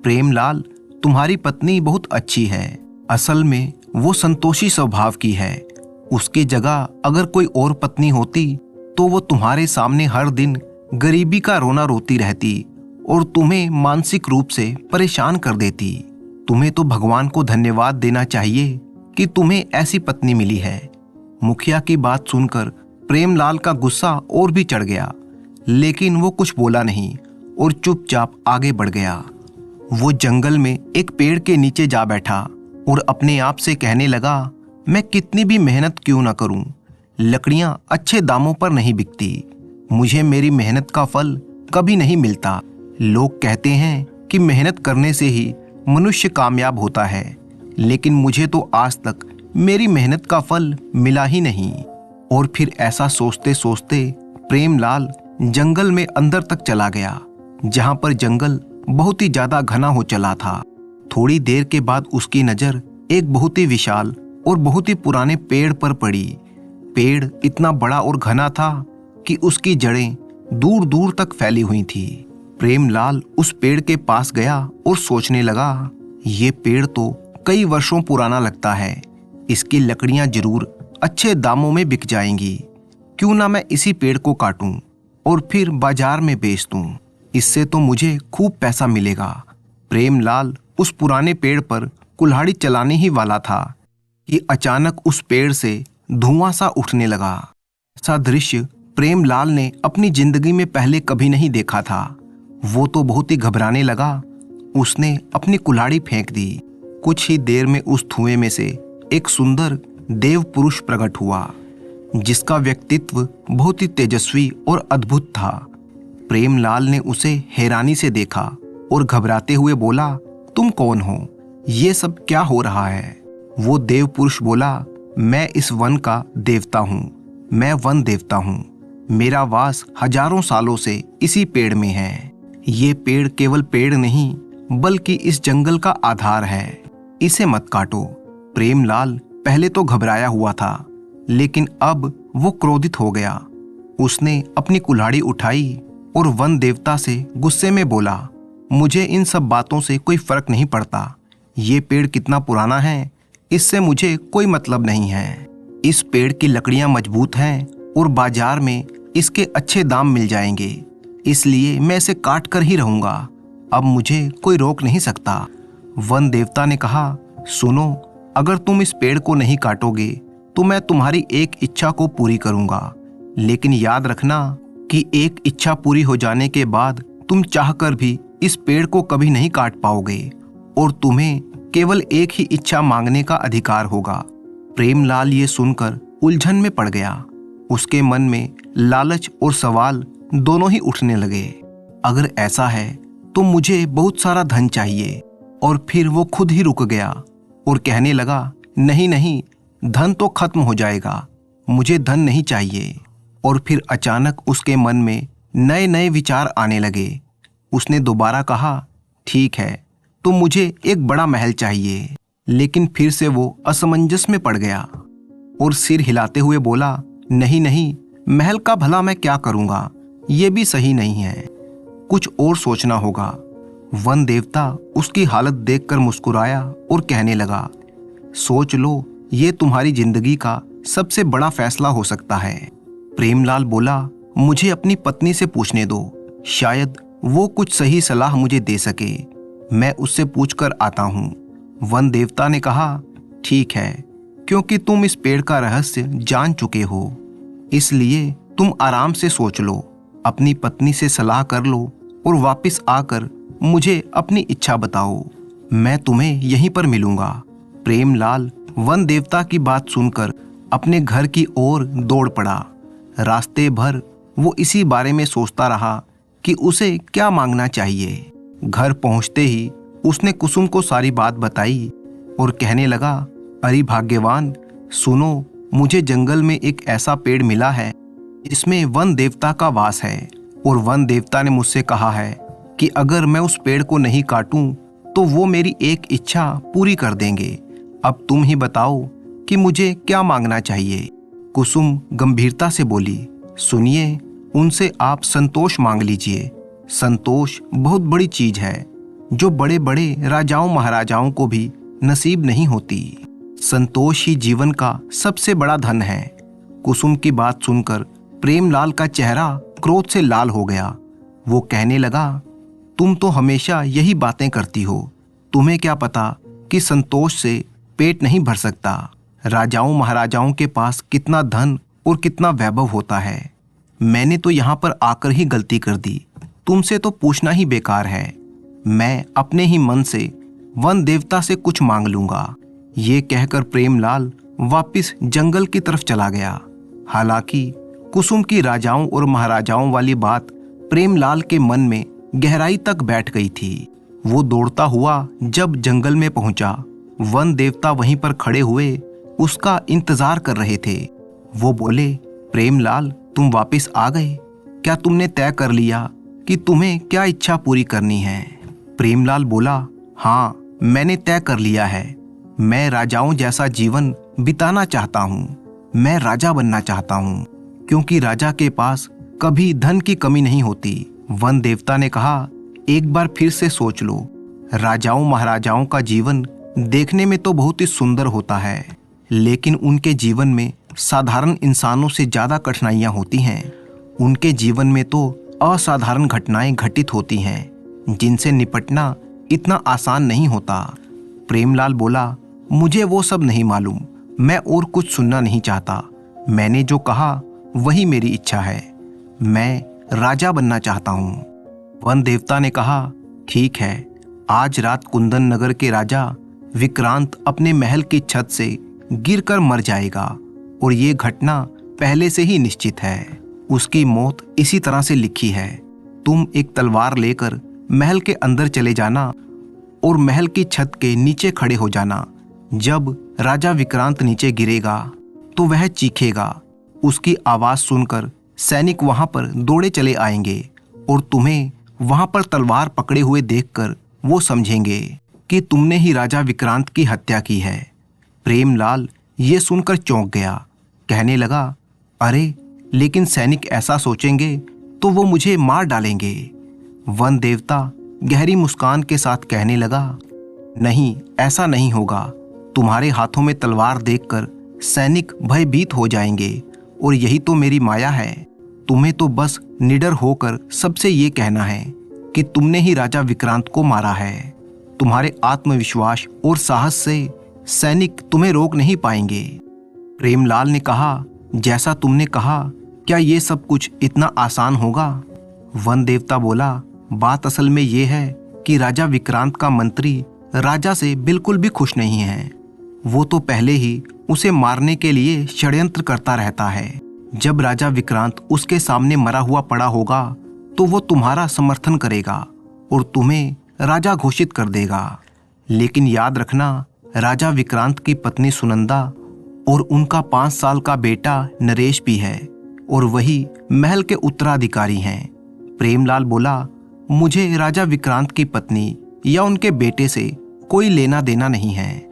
प्रेमलाल, तुम्हारी पत्नी बहुत अच्छी है। असल में वो संतोषी स्वभाव की है। उसकी जगह अगर कोई और पत्नी होती तो वो तुम्हारे सामने हर दिन गरीबी का रोना रोती रहती और तुम्हें मानसिक रूप से परेशान कर देती। तुम्हें तो भगवान को धन्यवाद देना चाहिए कि तुम्हें ऐसी पत्नी मिली है। मुखिया की बात सुनकर प्रेमलाल का गुस्सा और भी चढ़ गया, लेकिन वो कुछ बोला नहीं और चुपचाप आगे बढ़ गया। वो जंगल में एक पेड़ के नीचे जा बैठा और अपने आप से कहने लगा, मैं कितनी भी मेहनत क्यों ना करूं, लकड़ियां अच्छे दामों पर नहीं बिकती। मुझे मेरी मेहनत का फल कभी नहीं मिलता। लोग कहते हैं कि मेहनत करने से ही मनुष्य कामयाब होता है, लेकिन मुझे तो आज तक मेरी मेहनत का फल मिला ही नहीं। और फिर ऐसा सोचते सोचते प्रेमलाल जंगल में अंदर तक चला गया, जहां पर जंगल बहुत ही ज्यादा घना हो चला था। थोड़ी देर के बाद उसकी नजर एक बहुत ही विशाल और बहुत ही पुराने पेड़ पर पड़ी। पेड़ इतना बड़ा और घना था कि उसकी जड़ें दूर दूर तक फैली हुई थी। प्रेमलाल उस पेड़ के पास गया और सोचने लगा, ये पेड़ तो कई वर्षों पुराना लगता है, इसकी लकड़ियां जरूर अच्छे दामों में बिक जाएंगी। क्यों ना मैं इसी पेड़ को काटूं और फिर बाजार में बेच दूं, इससे तो मुझे खूब पैसा मिलेगा। प्रेमलाल उस पुराने पेड़ पर कुल्हाड़ी चलाने ही वाला था कि अचानक उस पेड़ से धुआं सा उठने लगा। ऐसा दृश्य प्रेमलाल ने अपनी जिंदगी में पहले कभी नहीं देखा था। वो तो बहुत ही घबराने लगा। उसने अपनी कुल्हाड़ी फेंक दी। कुछ ही देर में उस धुएं में से एक सुंदर देव पुरुष प्रकट हुआ, जिसका व्यक्तित्व बहुत ही तेजस्वी और अद्भुत था। प्रेमलाल ने उसे हैरानी से देखा और घबराते हुए बोला, तुम कौन हो? ये सब क्या हो रहा है? वो देव पुरुष बोला, मैं इस वन का देवता हूँ। मैं वन देवता हूँ। मेरा वास हजारों सालों से इसी पेड़ में है। ये पेड़ केवल पेड़ नहीं, बल्कि इस जंगल का आधार है। इसे मत काटो। प्रेमलाल पहले तो घबराया हुआ था, लेकिन अब वो क्रोधित हो गया। उसने अपनी कुल्हाड़ी उठाई और वन देवता से गुस्से में बोला, मुझे इन सब बातों से कोई फर्क नहीं पड़ता। ये पेड़ कितना पुराना है, इससे मुझे कोई मतलब नहीं है। इस पेड़ की लकड़ियां मजबूत हैं और बाजार में इसके अच्छे दाम मिल जाएंगे, इसलिए मैं इसे काट कर ही रहूंगा। अब मुझे कोई रोक नहीं सकता। वन देवता ने कहा, सुनो, अगर तुम इस पेड़ को नहीं काटोगे तो मैं तुम्हारी एक इच्छा को पूरी करूंगा, लेकिन याद रखना कि एक इच्छा पूरी हो जाने के बाद तुम चाहकर भी इस पेड़ को कभी नहीं काट पाओगे और तुम्हें केवल एक ही इच्छा मांगने का अधिकार होगा। प्रेमलाल ये सुनकर उलझन में पड़ गया। उसके मन में लालच और सवाल दोनों ही उठने लगे। अगर ऐसा है तो मुझे बहुत सारा धन चाहिए। और फिर वो खुद ही रुक गया और कहने लगा, नहीं नहीं, धन तो खत्म हो जाएगा, मुझे धन नहीं चाहिए। और फिर अचानक उसके मन में नए नए विचार आने लगे। उसने दोबारा कहा, ठीक है, तो मुझे एक बड़ा महल चाहिए। लेकिन फिर से वो असमंजस में पड़ गया और सिर हिलाते हुए बोला, नहीं नहीं, महल का भला मैं क्या करूंगा, ये भी सही नहीं है, कुछ और सोचना होगा। वन देवता उसकी हालत देखकर मुस्कुराया और कहने लगा, सोच लो, ये तुम्हारी जिंदगी का सबसे बड़ा फैसला हो सकता है। प्रेमलाल बोला, मुझे अपनी पत्नी से पूछने दो, शायद वो कुछ सही सलाह मुझे दे सके, मैं उससे पूछकर आता हूँ। वन देवता ने कहा, ठीक है, क्योंकि तुम इस पेड़ का रहस्य जान चुके हो, इसलिए तुम आराम से सोच लो, अपनी पत्नी से सलाह कर लो और वापस आकर मुझे अपनी इच्छा बताओ, मैं तुम्हें यहीं पर मिलूंगा। प्रेमलाल वन देवता की बात सुनकर अपने घर की ओर दौड़ पड़ा। रास्ते भर वो इसी बारे में सोचता रहा कि उसे क्या मांगना चाहिए। घर पहुंचते ही उसने कुसुम को सारी बात बताई और कहने लगा, अरे भाग्यवान, सुनो, मुझे जंगल में एक ऐसा पेड़ मिला है जिसमें वन देवता का वास है और वन देवता ने मुझसे कहा है कि अगर मैं उस पेड़ को नहीं काटूं तो वो मेरी एक इच्छा पूरी कर देंगे। अब तुम ही बताओ कि मुझे क्या मांगना चाहिए। कुसुम गंभीरता से बोली, सुनिए, उनसे आप संतोष मांग लीजिए। संतोष बहुत बड़ी चीज है जो बड़े बड़े राजाओं महाराजाओं को भी नसीब नहीं होती। संतोष ही जीवन का सबसे बड़ा धन है। कुसुम की बात सुनकर प्रेमलाल का चेहरा क्रोध से लाल हो गया। वो कहने लगा, तुम तो हमेशा यही बातें करती हो, तुम्हें क्या पता कि संतोष से पेट नहीं भर सकता। राजाओं महाराजाओं के पास कितना धन और कितना वैभव होता है। मैंने तो यहाँ पर आकर ही गलती कर दी, तुमसे तो पूछना ही बेकार है। मैं अपने ही मन से वन देवता से कुछ मांग लूंगा। ये कहकर प्रेमलाल वापिस जंगल की तरफ चला गया। हालांकि कुसुम की राजाओं और महाराजाओं वाली बात प्रेमलाल के मन में गहराई तक बैठ गई थी। वो दौड़ता हुआ जब जंगल में पहुंचा, वन देवता वहीं पर खड़े हुए उसका इंतजार कर रहे थे। वो बोले, प्रेमलाल, तुम वापस आ गए, क्या तुमने तय कर लिया कि तुम्हें क्या इच्छा पूरी करनी है? प्रेमलाल बोला, हाँ, मैंने तय कर लिया है। मैं राजाओं जैसा जीवन बिताना चाहता हूँ। मैं राजा बनना चाहता हूँ, क्योंकि राजा के पास कभी धन की कमी नहीं होती। वन देवता ने कहा, एक बार फिर से सोच लो, राजाओं महाराजाओं का जीवन देखने में तो बहुत ही सुंदर होता है, लेकिन उनके जीवन में साधारण इंसानों से ज्यादा कठिनाइयां होती हैं। उनके जीवन में तो असाधारण घटनाएं घटित होती हैं, जिनसे निपटना इतना आसान नहीं होता। प्रेमलाल बोला, मुझे वो सब नहीं मालूम, मैं और कुछ सुनना नहीं चाहता। मैंने जो कहा वही मेरी इच्छा है। मैं राजा बनना चाहता हूँ। वन देवता ने कहा, ठीक है, आज रात कुंदन नगर के राजा विक्रांत अपने महल की छत से गिरकर मर जाएगा और ये घटना पहले से ही निश्चित है। उसकी मौत इसी तरह से लिखी है। तुम एक तलवार लेकर महल के अंदर चले जाना और महल की छत के नीचे खड़े हो जाना। जब राजा विक्रांत नीचे गिरेगा तो वह चीखेगा। उसकी आवाज सुनकर सैनिक वहां पर दौड़े चले आएंगे और तुम्हें वहां पर तलवार पकड़े हुए देखकर वो समझेंगे कि तुमने ही राजा विक्रांत की हत्या की है। प्रेमलाल ये सुनकर चौंक गया, कहने लगा, अरे लेकिन सैनिक ऐसा सोचेंगे तो वो मुझे मार डालेंगे। वन देवता गहरी मुस्कान के साथ कहने लगा, नहीं, ऐसा नहीं होगा। तुम्हारे हाथों में तलवार देखकर सैनिक भयभीत हो जाएंगे और यही तो मेरी माया है। तुम्हें तो बस निडर होकर सबसे ये कहना है कि तुमने ही राजा विक्रांत को मारा है। तुम्हारे आत्मविश्वास और साहस से सैनिक तुम्हें रोक नहीं पाएंगे। प्रेमलाल ने कहा, जैसा तुमने कहा, क्या ये सब कुछ इतना आसान होगा? वन देवता बोला, बात असल में ये है कि राजा विक्रांत का मंत्री राजा से बिल्कुल भी खुश नहीं है। वो तो पहले ही उसे मारने के लिए षड्यंत्र करता रहता है। जब राजा विक्रांत उसके सामने मरा हुआ पड़ा होगा तो वो तुम्हारा समर्थन करेगा और तुम्हें राजा घोषित कर देगा। लेकिन याद रखना, राजा विक्रांत की पत्नी सुनंदा और उनका 5 साल का बेटा नरेश भी है और वही महल के उत्तराधिकारी हैं। प्रेमलाल बोला, मुझे राजा विक्रांत की पत्नी या उनके बेटे से कोई लेना देना नहीं है।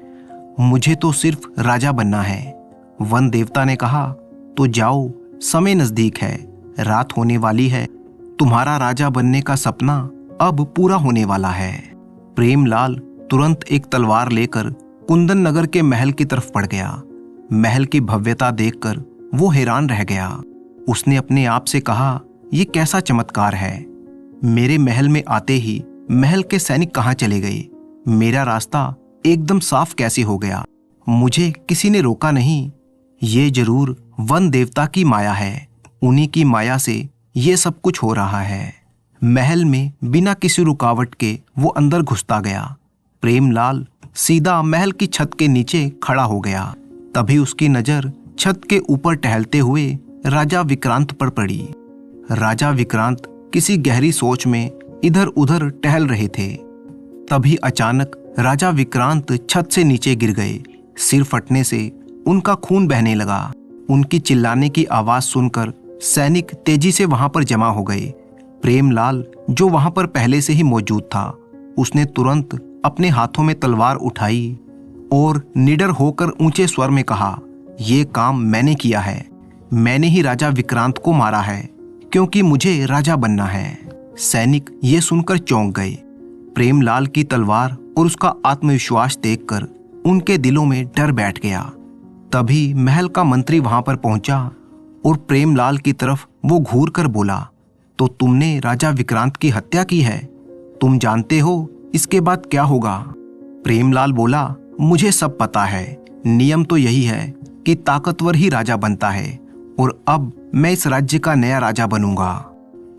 मुझे तो सिर्फ राजा बनना है। वन देवता ने कहा, तो जाओ, समय नजदीक है, रात होने वाली है। तुम्हारा राजा बनने का सपना अब पूरा होने वाला है। प्रेमलाल तुरंत एक तलवार लेकर कुंदन नगर के महल की तरफ बढ़ गया। महल की भव्यता देखकर वो हैरान रह गया। उसने अपने आप से कहा, ये कैसा चमत्कार है। मेरे महल में आते ही महल के सैनिक कहाँ चले गए? मेरा रास्ता एकदम साफ कैसे हो गया? मुझे किसी ने रोका नहीं। ये जरूर वन देवता की माया है। उन्हीं की माया से ये सब कुछ हो रहा है। महल में बिना किसी रुकावट के वो अंदर घुसता गया। प्रेमलाल सीधा महल की छत के नीचे खड़ा हो गया। तभी उसकी नजर छत के ऊपर टहलते हुए राजा विक्रांत पर पड़ी। राजा विक्रांत किसी गहरी सोच में इधर उधर टहल रहे थे। तभी अचानक राजा विक्रांत छत से नीचे गिर गए। सिर फटने से उनका खून बहने लगा। उनकी चिल्लाने की आवाज सुनकर सैनिक तेजी से वहां पर जमा हो गए। प्रेमलाल, जो वहां पर पहले से ही मौजूद था, उसने तुरंत अपने हाथों में तलवार उठाई और निडर होकर ऊंचे स्वर में कहा, ये काम मैंने किया है। मैंने ही राजा विक्रांत को मारा है क्योंकि मुझे राजा बनना है। सैनिक ये सुनकर चौंक गए। प्रेमलाल की तलवार और उसका आत्मविश्वास देखकर उनके दिलों में डर बैठ गया। तभी महल का मंत्री वहां पर पहुंचा और प्रेमलाल की तरफ वो घूर कर बोला, तो तुमने राजा विक्रांत की हत्या की है? तुम जानते हो इसके बाद क्या होगा? प्रेमलाल बोला, मुझे सब पता है। नियम तो यही है कि ताकतवर ही राजा बनता है और अब मैं इस राज्य का नया राजा बनूंगा।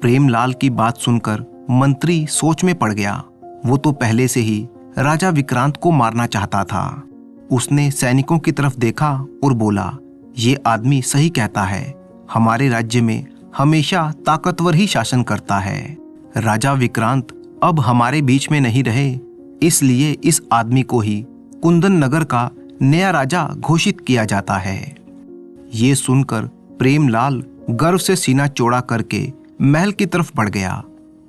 प्रेमलाल की बात सुनकर मंत्री सोच में पड़ गया। वो तो पहले से ही राजा विक्रांत को मारना चाहता था। उसने सैनिकों की तरफ देखा और बोला, ये आदमी सही कहता है। हमारे राज्य में हमेशा ताकतवर ही शासन करता है। राजा विक्रांत अब हमारे बीच में नहीं रहे, इसलिए इस आदमी को ही कुंदन नगर का नया राजा घोषित किया जाता है। ये सुनकर प्रेमलाल गर्व से सीना चौड़ा करके महल की तरफ बढ़ गया।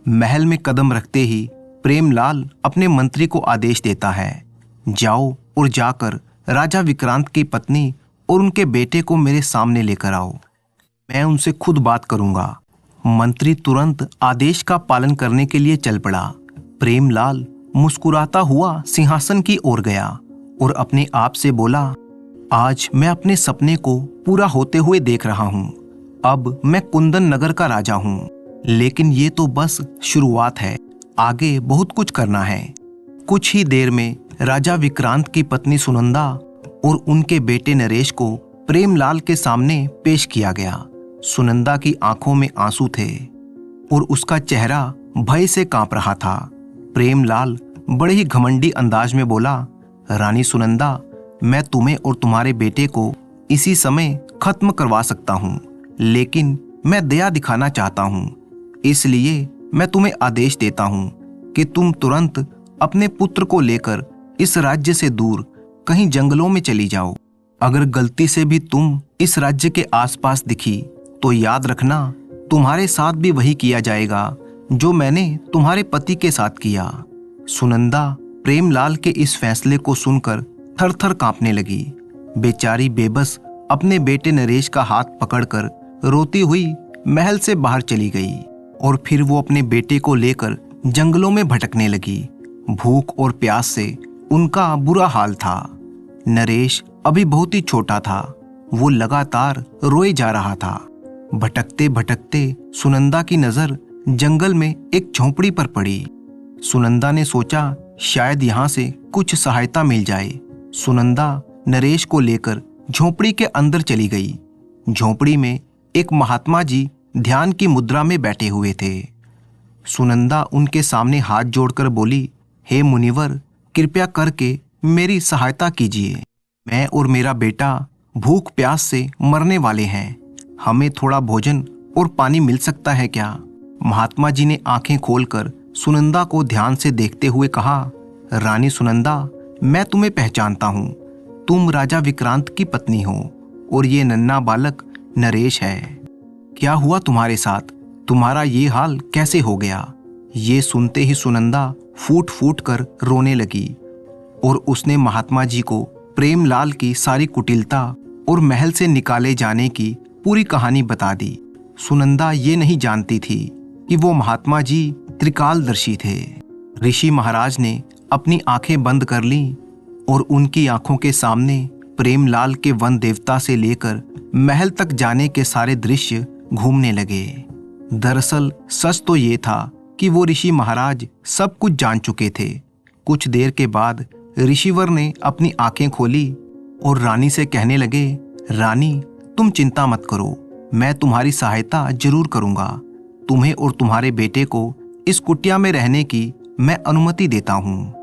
महल में कदम रखते ही प्रेमलाल अपने मंत्री को आदेश देता है, जाओ और जाकर राजा विक्रांत की पत्नी और उनके बेटे को मेरे सामने लेकर आओ। मैं उनसे खुद बात करूंगा। मंत्री तुरंत आदेश का पालन करने के लिए चल पड़ा। प्रेमलाल मुस्कुराता हुआ सिंहासन की ओर गया और अपने आप से बोला, आज मैं अपने सपने को पूरा होते हुए देख रहा हूँ। अब मैं कुंदन नगर का राजा हूँ। लेकिन ये तो बस शुरुआत है, आगे बहुत कुछ करना है। कुछ ही देर में राजा विक्रांत की पत्नी सुनंदा और उनके बेटे नरेश को प्रेमलाल के सामने पेश किया गया। सुनंदा की आंखों में आंसू थे और उसका चेहरा भय से कांप रहा था। प्रेमलाल बड़े ही घमंडी अंदाज में बोला, रानी सुनंदा, मैं तुम्हें और तुम्हारे बेटे को इसी समय खत्म करवा सकता हूँ, लेकिन मैं दया दिखाना चाहता हूँ। इसलिए मैं तुम्हें आदेश देता हूँ कि तुम तुरंत अपने पुत्र को लेकर इस राज्य से दूर कहीं जंगलों में चली जाओ। अगर गलती से भी तुम इस राज्य के आसपास दिखी तो याद रखना, तुम्हारे साथ भी वही किया जाएगा जो मैंने तुम्हारे पति के साथ किया। सुनंदा प्रेमलाल के इस फैसले को सुनकर थर थर कांपने लगी। बेचारी बेबस अपने बेटे नरेश का हाथ पकड़कर रोती हुई महल से बाहर चली गई और फिर वो अपने बेटे को लेकर जंगलों में भटकने लगी। भूख और प्यास से उनका बुरा हाल था। नरेश अभी बहुत ही छोटा था। वो लगातार रोए जा रहा था। भटकते भटकते सुनंदा की नजर जंगल में एक झोंपड़ी पर पड़ी। सुनंदा ने सोचा शायद यहाँ से कुछ सहायता मिल जाए। सुनंदा नरेश को लेकर झोंपड़ी के अंदर चली गई। झोंपड़ी में एक महात्मा जी ध्यान की मुद्रा में बैठे हुए थे। सुनंदा उनके सामने हाथ जोड़कर बोली, हे मुनिवर, कृपया करके मेरी सहायता कीजिए। मैं और मेरा बेटा भूख प्यास से मरने वाले हैं। हमें थोड़ा भोजन और पानी मिल सकता है क्या? महात्मा जी ने आंखें खोलकर सुनंदा को ध्यान से देखते हुए कहा, रानी सुनंदा, मैं तुम्हें पहचानता हूँ। तुम राजा विक्रांत की पत्नी हो और ये नन्हा बालक नरेश है। क्या हुआ तुम्हारे साथ? तुम्हारा ये हाल कैसे हो गया? ये सुनते ही सुनंदा फूट फूट कर रोने लगी और उसने महात्मा जी को प्रेमलाल की सारी कुटिलता और महल से निकाले जाने की पूरी कहानी बता दी। सुनंदा ये नहीं जानती थी कि वो महात्मा जी त्रिकालदर्शी थे। ऋषि महाराज ने अपनी आंखें बंद कर लीं और उनकी आंखों के सामने प्रेमलाल के वन देवता से लेकर महल तक जाने के सारे दृश्य घूमने लगे। दरअसल सच तो ये था कि वो ऋषि महाराज सब कुछ जान चुके थे। कुछ देर के बाद ऋषिवर ने अपनी आंखें खोली और रानी से कहने लगे, रानी, तुम चिंता मत करो, मैं तुम्हारी सहायता जरूर करूंगा। तुम्हें और तुम्हारे बेटे को इस कुटिया में रहने की मैं अनुमति देता हूँ।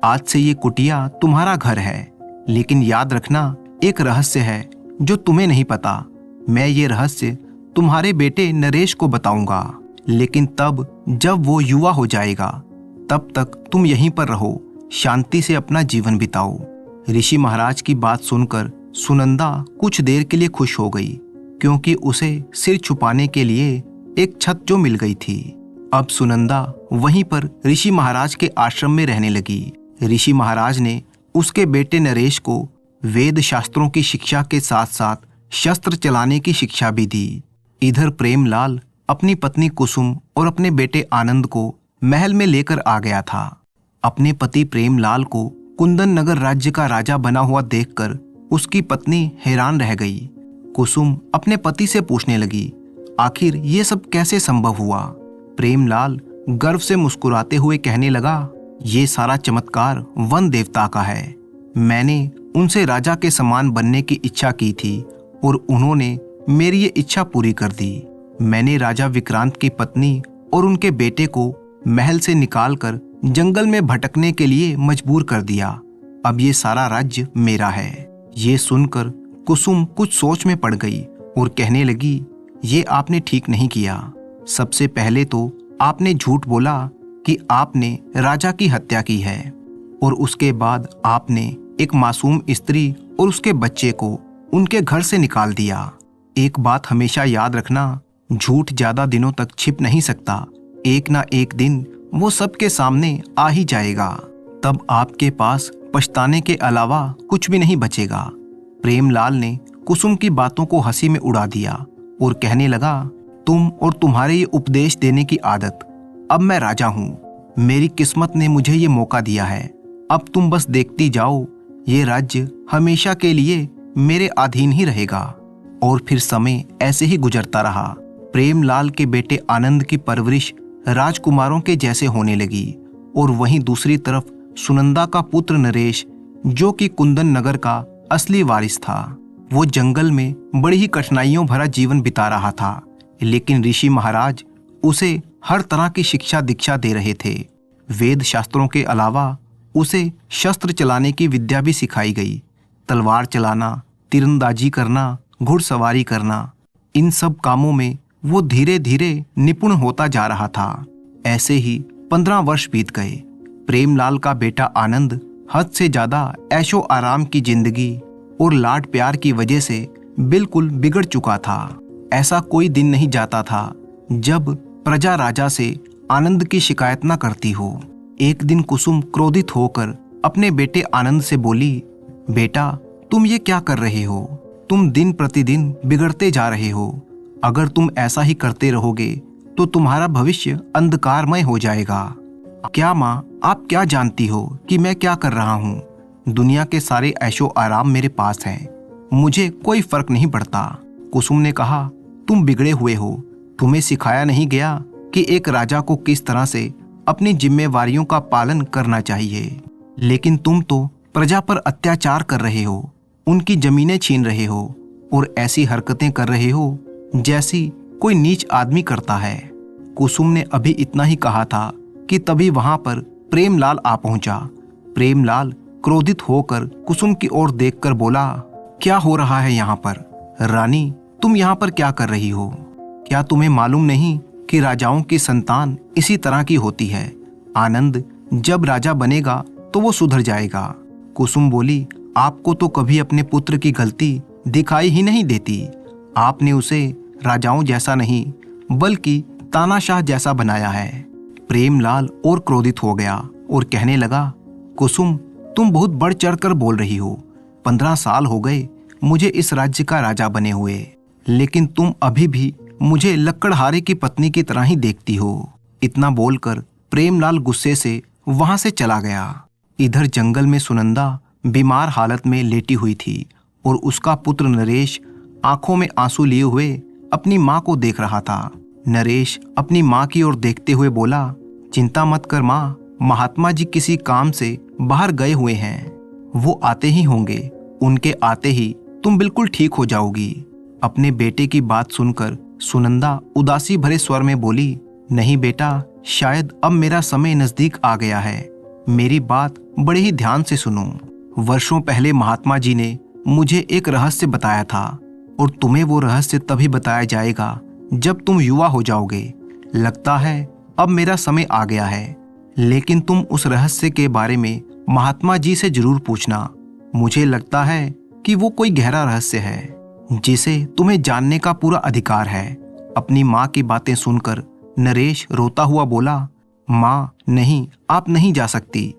आज से ये कुटिया तुम्हारा घर है, लेकिन याद रखना, एक रहस्य है जो तुम्हें नहीं पता। मैं ये रहस्य तुम्हारे बेटे नरेश को बताऊंगा, लेकिन तब जब वो युवा हो जाएगा। तब तक तुम यहीं पर रहो, शांति से अपना जीवन बिताओ। ऋषि महाराज की बात सुनकर सुनंदा कुछ देर के लिए खुश हो गई, क्योंकि उसे सिर छुपाने के लिए एक छत जो मिल गई थी। अब सुनंदा वहीं पर ऋषि महाराज के आश्रम में रहने लगी। ऋषि महाराज ने उसके बेटे नरेश को वेद शास्त्रों की शिक्षा के साथ साथ शस्त्र चलाने की शिक्षा भी दी। इधर प्रेमलाल अपनी पत्नी कुसुम और अपने बेटे आनंद को महल में लेकर आ गया था। अपने पति प्रेमलाल को कुंदन नगर राज्य का राजा बना हुआ देखकर उसकी पत्नी हैरान रह गई। कुसुम अपने पति से पूछने लगी, आखिर ये सब कैसे संभव हुआ? प्रेमलाल गर्व से मुस्कुराते हुए कहने लगा, ये सारा चमत्कार वन देवता का है। मैंने उनसे राजा के समान बनने की इच्छा की थी और उन्होंने मेरी ये इच्छा पूरी कर दी। मैंने राजा विक्रांत की पत्नी और उनके बेटे को महल से निकालकर जंगल में भटकने के लिए मजबूर कर दिया। अब ये सारा राज्य मेरा है। ये सुनकर कुसुम कुछ सोच में पड़ गई और कहने लगी, ये आपने ठीक नहीं किया। सबसे पहले तो आपने झूठ बोला कि आपने राजा की हत्या की है, और उसके बाद आपने एक मासूम स्त्री और उसके बच्चे को उनके घर से निकाल दिया। एक बात हमेशा याद रखना, झूठ ज्यादा दिनों तक छिप नहीं सकता। एक ना एक दिन वो सबके सामने आ ही जाएगा। तब आपके पास पछताने के अलावा कुछ भी नहीं बचेगा। प्रेमलाल ने कुसुम की बातों को हंसी में उड़ा दिया और कहने लगा, तुम और तुम्हारे ये उपदेश देने की आदत, अब मैं राजा हूँ। मेरी किस्मत ने मुझे ये मौका दिया है। अब तुम बस देखती जाओ, ये राज्य हमेशा के लिए मेरे अधीन ही रहेगा। और फिर समय ऐसे ही गुजरता रहा। प्रेमलाल के बेटे आनंद की परवरिश राजकुमारों के जैसे होने लगी, और वहीं दूसरी तरफ सुनंदा का पुत्र नरेश, जो कि कुंदन नगर का असली वारिस था, वो जंगल में बड़ी ही कठिनाइयों भरा जीवन बिता रहा था। लेकिन ऋषि महाराज उसे हर तरह की शिक्षा दीक्षा दे रहे थे। वेद शास्त्रों के अलावा उसे शस्त्र चलाने की विद्या भी सिखाई गई। तलवार चलाना, तीरंदाजी करना, घुड़सवारी करना, इन सब कामों में वो धीरे धीरे निपुण होता जा रहा था। ऐसे ही 15 वर्ष बीत गए। प्रेमलाल का बेटा आनंद हद से ज्यादा ऐशो आराम की जिंदगी और लाड प्यार की वजह से बिल्कुल बिगड़ चुका था। ऐसा कोई दिन नहीं जाता था जब प्रजा राजा से आनंद की शिकायत न करती हो। एक दिन कुसुम क्रोधित होकर अपने बेटे आनंद से बोली, बेटा, तुम ये क्या कर रहे हो? तुम दिन प्रतिदिन बिगड़ते जा रहे हो। अगर तुम ऐसा ही करते रहोगे तो तुम्हारा भविष्य अंधकारमय हो जाएगा। क्या माँ, आप क्या जानती हो कि मैं क्या कर रहा हूँ? दुनिया के सारे ऐशो आराम मेरे पास हैं, मुझे कोई फर्क नहीं पड़ता। कुसुम ने कहा, तुम बिगड़े हुए हो। तुम्हें सिखाया नहीं गया कि एक राजा को किस तरह से अपनी जिम्मेवारियों का पालन करना चाहिए। लेकिन तुम तो प्रजा पर अत्याचार कर रहे हो, उनकी जमीनें छीन रहे हो और ऐसी हरकतें कर रहे हो जैसी कोई नीच आदमी करता है। कुसुम ने अभी इतना ही कहा था कि तभी वहां पर प्रेमलाल आ पहुंचा। प्रेमलाल क्रोधित होकर कुसुम की ओर देखकर बोला, क्या हो रहा है यहाँ पर? रानी, तुम यहाँ पर क्या कर रही हो? क्या तुम्हें मालूम नहीं कि राजाओं की संतान इसी तरह की होती है? आनंद जब राजा बनेगा तो वो सुधर जाएगा। कुसुम बोली, आपको तो कभी अपने पुत्र की गलती दिखाई ही नहीं देती। आपने उसे राजाओं जैसा नहीं बल्कि तानाशाह जैसा बनाया है। प्रेमलाल और क्रोधित हो गया और कहने लगा, कुसुम, तुम बहुत बढ़ चढ़कर बोल रही हो। 15 साल हो गए मुझे इस राज्य का राजा बने हुए, लेकिन तुम अभी भी मुझे लक्कड़हारे की पत्नी की तरह ही देखती हो। इतना बोलकर प्रेमलाल गुस्से से वहां से चला गया। इधर जंगल में सुनंदा बीमार हालत में लेटी हुई थी और उसका पुत्र नरेश आंखों में आंसू लिए हुए अपनी माँ को देख रहा था। नरेश अपनी माँ की ओर देखते हुए बोला, चिंता मत कर माँ, महात्मा जी किसी काम से बाहर गए हुए हैं। वो आते ही होंगे। उनके आते ही तुम बिल्कुल ठीक हो जाओगी। अपने बेटे की बात सुनकर सुनंदा उदासी भरे स्वर में बोली, नहीं बेटा, शायद अब मेरा समय नजदीक आ गया है। मेरी बात बड़े ही ध्यान से सुनो। वर्षों पहले महात्मा जी ने मुझे एक रहस्य बताया था और तुम्हें वो रहस्य तभी बताया जाएगा जब तुम युवा हो जाओगे। लगता है अब मेरा समय आ गया है, लेकिन तुम उस रहस्य के बारे में महात्मा जी से जरूर पूछना। मुझे लगता है कि वो कोई गहरा रहस्य है जिसे तुम्हें जानने का पूरा अधिकार है। अपनी माँ की बातें सुनकर नरेश रोता हुआ बोला, माँ नहीं, आप नहीं जा सकती।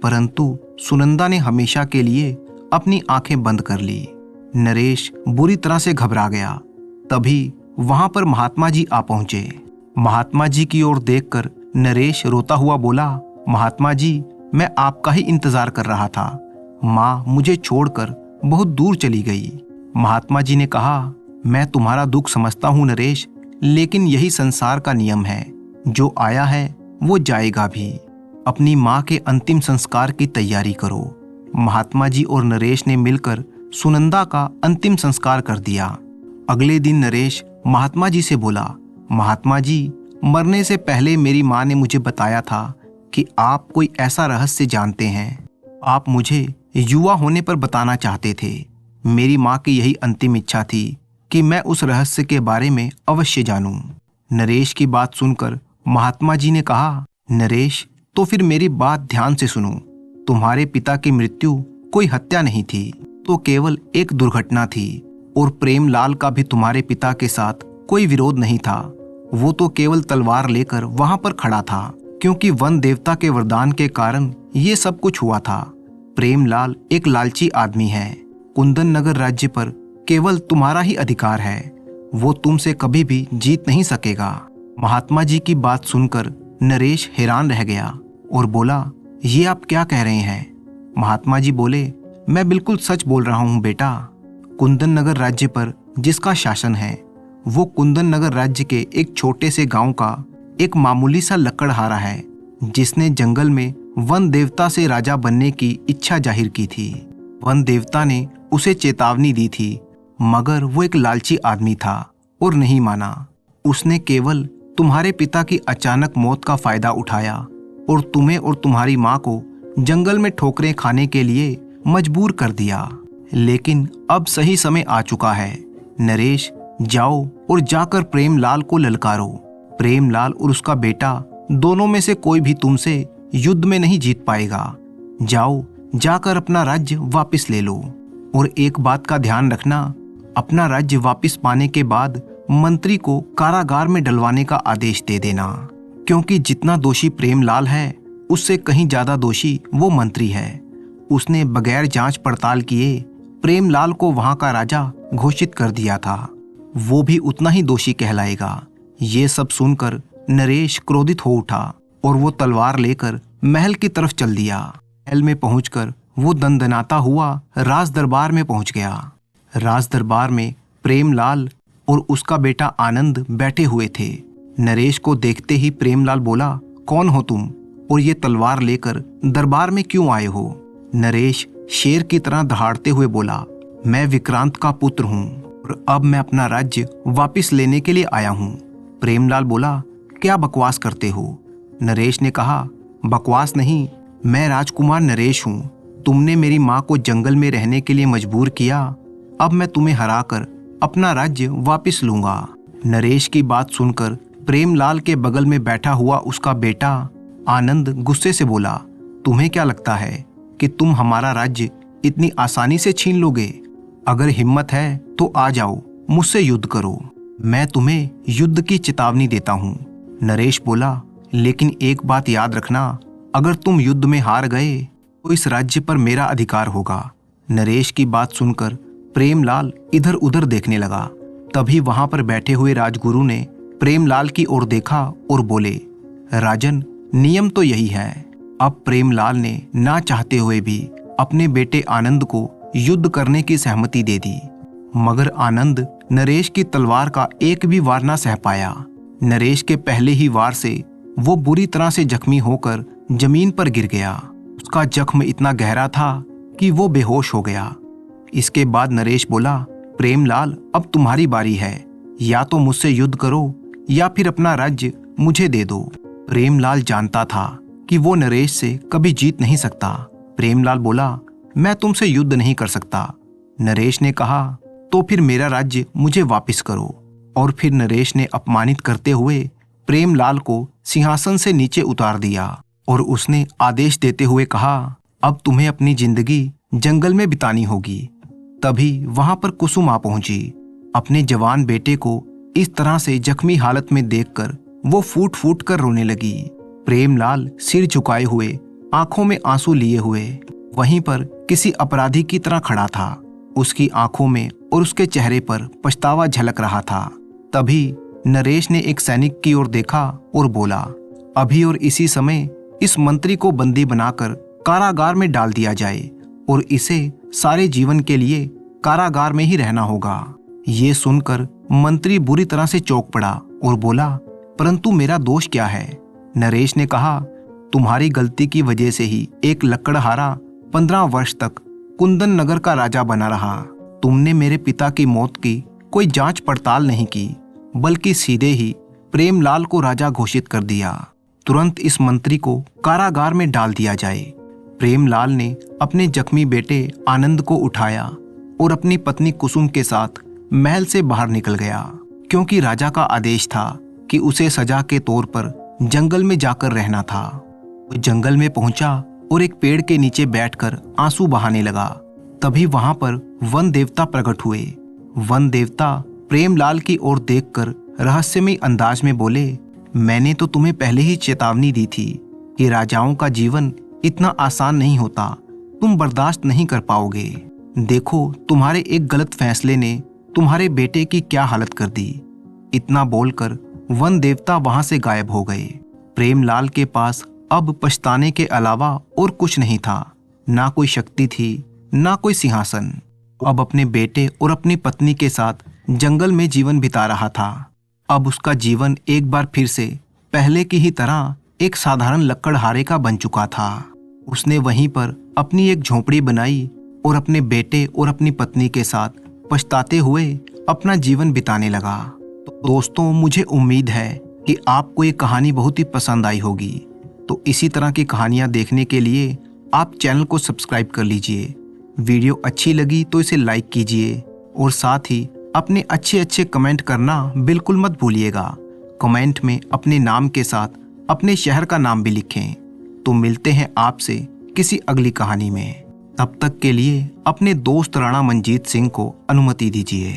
परंतु सुनंदा ने हमेशा के लिए अपनी आंखें बंद कर ली। नरेश बुरी तरह से घबरा गया। तभी वहां पर महात्मा जी आ पहुंचे। महात्मा जी की ओर देखकर नरेश रोता हुआ बोला, महात्मा जी, मैं आपका ही इंतजार कर रहा था। माँ मुझे छोड़कर बहुत दूर चली गई। महात्मा जी ने कहा, मैं तुम्हारा दुख समझता हूँ नरेश, लेकिन यही संसार का नियम है। जो आया है वो जाएगा भी। अपनी माँ के अंतिम संस्कार की तैयारी करो। महात्मा जी और नरेश ने मिलकर सुनंदा का अंतिम संस्कार कर दिया। अगले दिन नरेश महात्मा जी से बोला, महात्मा जी, मरने से पहले मेरी माँ ने मुझे बताया था कि आप कोई ऐसा रहस्य जानते हैं। आप मुझे युवा होने पर बताना चाहते थे। मेरी माँ की यही अंतिम इच्छा थी कि मैं उस रहस्य के बारे में अवश्य जानूं। नरेश की बात सुनकर महात्मा जी ने कहा, नरेश, तो फिर मेरी बात ध्यान से सुनो। तुम्हारे पिता की मृत्यु कोई हत्या नहीं थी, तो केवल एक दुर्घटना थी। और प्रेमलाल का भी तुम्हारे पिता के साथ कोई विरोध नहीं था। वो तो केवल तलवार लेकर वहां पर खड़ा था, क्योंकि वन देवता के वरदान के कारण ये सब कुछ हुआ था। प्रेमलाल एक लालची आदमी है। कुंदन नगर राज्य पर केवल तुम्हारा ही अधिकार है। वो तुमसे कभी भी जीत नहीं सकेगा। महात्मा जी की बात सुनकर नरेश हैरान रह गया और बोला, ये आप क्या कह रहे हैं? महात्मा जी बोले, मैं बिल्कुल सच बोल रहा हूँ बेटा। कुंदन नगर राज्य पर जिसका शासन है वो कुंदन नगर राज्य के एक छोटे से गांव का एक मामूली सा लकड़हारा है, जिसने जंगल में वन देवता से राजा बनने की इच्छा जाहिर की थी। वन देवता ने उसे चेतावनी दी थी, मगर वो एक लालची आदमी था और नहीं माना। उसने केवल तुम्हारे पिता की अचानक मौत का फायदा उठाया और तुम्हें और तुम्हारी माँ को जंगल में ठोकरें खाने के लिए मजबूर कर दिया। लेकिन अब सही समय आ चुका है। नरेश, जाओ और जाकर प्रेमलाल को ललकारो। प्रेमलाल और उसका बेटा दोनों में से कोई भी तुमसे युद्ध में नहीं जीत पाएगा। जाओ, जाकर अपना राज्य वापस ले लो। और एक बात का ध्यान रखना, अपना राज्य वापस पाने के बाद मंत्री को कारागार में डलवाने का आदेश दे देना, क्योंकि जितना दोषी प्रेमलाल है उससे कहीं ज्यादा दोषी वो मंत्री है। उसने बगैर जांच पड़ताल किए प्रेमलाल को वहां का राजा घोषित कर दिया था। वो भी उतना ही दोषी कहलाएगा। ये सब सुनकर नरेश क्रोधित हो उठा और वो तलवार लेकर महल की तरफ चल दिया। महल में पहुंचकर वो दंदनाता हुआ राज दरबार में पहुंच गया। राज दरबार में प्रेमलाल और उसका बेटा आनंद बैठे हुए थे। नरेश को देखते ही प्रेमलाल बोला, कौन हो तुम और ये तलवार लेकर दरबार में क्यों आए हो? नरेश शेर की तरह दहाड़ते हुए बोला, मैं विक्रांत का पुत्र हूँ और अब मैं अपना राज्य वापस लेने के लिए आया हूँ। प्रेमलाल बोला, क्या बकवास करते हो? नरेश ने कहा, बकवास नहीं, मैं राजकुमार नरेश हूँ। तुमने मेरी माँ को जंगल में रहने के लिए मजबूर किया, अब मैं तुम्हें हराकर अपना राज्य वापस लूंगा। नरेश की बात सुनकर प्रेमलाल के बगल में बैठा हुआ उसका बेटा आनंद गुस्से से बोला, तुम्हें क्या लगता है कि तुम हमारा राज्य इतनी आसानी से छीन लोगे? अगर हिम्मत है तो आ जाओ, मुझसे युद्ध करो, मैं तुम्हें युद्ध की चेतावनी देता हूँ। नरेश बोला, लेकिन एक बात याद रखना, अगर तुम युद्ध में हार गए तो इस राज्य पर मेरा अधिकार होगा। नरेश की बात सुनकर प्रेमलाल इधर उधर देखने लगा। तभी वहां पर बैठे हुए राजगुरु ने प्रेमलाल की ओर देखा और बोले, राजन, नियम तो यही है। अब प्रेमलाल ने ना चाहते हुए भी अपने बेटे आनंद को युद्ध करने की सहमति दे दी, मगर आनंद नरेश की तलवार का एक भी वार ना सह पाया। नरेश के पहले ही वार से वो बुरी तरह से जख्मी होकर जमीन पर गिर गया। उसका जख्म इतना गहरा था कि वो बेहोश हो गया। इसके बाद नरेश बोला, प्रेमलाल, अब तुम्हारी बारी है, या तो मुझसे युद्ध करो या फिर अपना राज्य मुझे दे दो। प्रेमलाल जानता था कि वो नरेश से कभी जीत नहीं सकता। प्रेमलाल बोला, मैं तुमसे युद्ध नहीं कर सकता। नरेश ने कहा, तो फिर मेरा राज्य मुझे वापस करो। और फिर नरेश ने अपमानित करते हुए प्रेमलाल को सिंहासन से नीचे उतार दिया और उसने आदेश देते हुए कहा, अब तुम्हें अपनी जिंदगी जंगल में बितानी होगी। तभी वहां पर कुसुम आ पहुंची। अपने जवान बेटे को इस तरह से जख्मी हालत में देखकर वो फूट फूट कर रोने लगी। प्रेमलाल सिर झुकाए हुए, आंखों में आंसू लिए हुए वहीं पर किसी अपराधी की तरह खड़ा था। उसकी आंखों में और उसके चेहरे पर पछतावा झलक रहा था। तभी नरेश ने एक सैनिक की ओर देखा और बोला, अभी और इसी समय इस मंत्री को बंदी बनाकर कारागार में डाल दिया जाए और इसे सारे जीवन के लिए कारागार में ही रहना होगा। ये सुनकर मंत्री बुरी तरह से चौंक पड़ा और बोला, परंतु मेरा दोष क्या है? नरेश ने कहा, तुम्हारी गलती की वजह से ही एक लकड़हारा 15 वर्ष तक कुंदन नगर का राजा बना रहा। तुमने मेरे पिता की मौत की कोई जांच पड़ताल नहीं की, बल्कि सीधे ही प्रेमलाल को राजा घोषित कर दिया। तुरंत इस मंत्री को कारागार में डाल दिया जाए। प्रेमलाल ने अपने जख्मी बेटे आनंद को उठाया और अपनी पत्नी कुसुम के साथ महल से बाहर निकल गया, क्योंकि राजा का आदेश था कि उसे सजा के तौर पर जंगल में जाकर रहना था। वो जंगल में पहुंचा और एक पेड़ के नीचे बैठकर आंसू बहाने लगा। तभी वहां पर वन देवता प्रकट हुए। वन देवता प्रेमलाल की ओर देखकर रहस्यमय अंदाज में बोले, मैंने तो तुम्हें पहले ही चेतावनी दी थी कि राजाओं का जीवन इतना आसान नहीं होता, तुम बर्दाश्त नहीं कर पाओगे। देखो, तुम्हारे एक गलत फैसले ने तुम्हारे बेटे की क्या हालत कर दी। इतना बोलकर वन देवता वहां से गायब हो गए। प्रेमलाल के पास अब पछताने के अलावा और कुछ नहीं था। ना कोई शक्ति थी, ना कोई सिंहासन। अब अपने बेटे और अपनी पत्नी के साथ जंगल में जीवन बिता रहा था। अब उसका जीवन एक बार फिर से पहले की ही तरह एक साधारण लकड़हारे का बन चुका था। उसने वहीं पर अपनी एक झोंपड़ी बनाई और अपने बेटे और अपनी पत्नी के साथ पछताते हुए अपना जीवन बिताने लगा। तो दोस्तों, मुझे उम्मीद है कि आपको ये कहानी बहुत ही पसंद आई होगी। तो इसी तरह की कहानियाँ देखने के लिए आप चैनल को सब्सक्राइब कर लीजिए। वीडियो अच्छी लगी तो इसे लाइक कीजिए और साथ ही अपने अच्छे अच्छे कमेंट करना बिल्कुल मत भूलिएगा। कमेंट में अपने नाम के साथ अपने शहर का नाम भी लिखें। तो मिलते हैं आपसे किसी अगली कहानी में। तब तक के लिए अपने दोस्त राणा मंजीत सिंह को अनुमति दीजिए।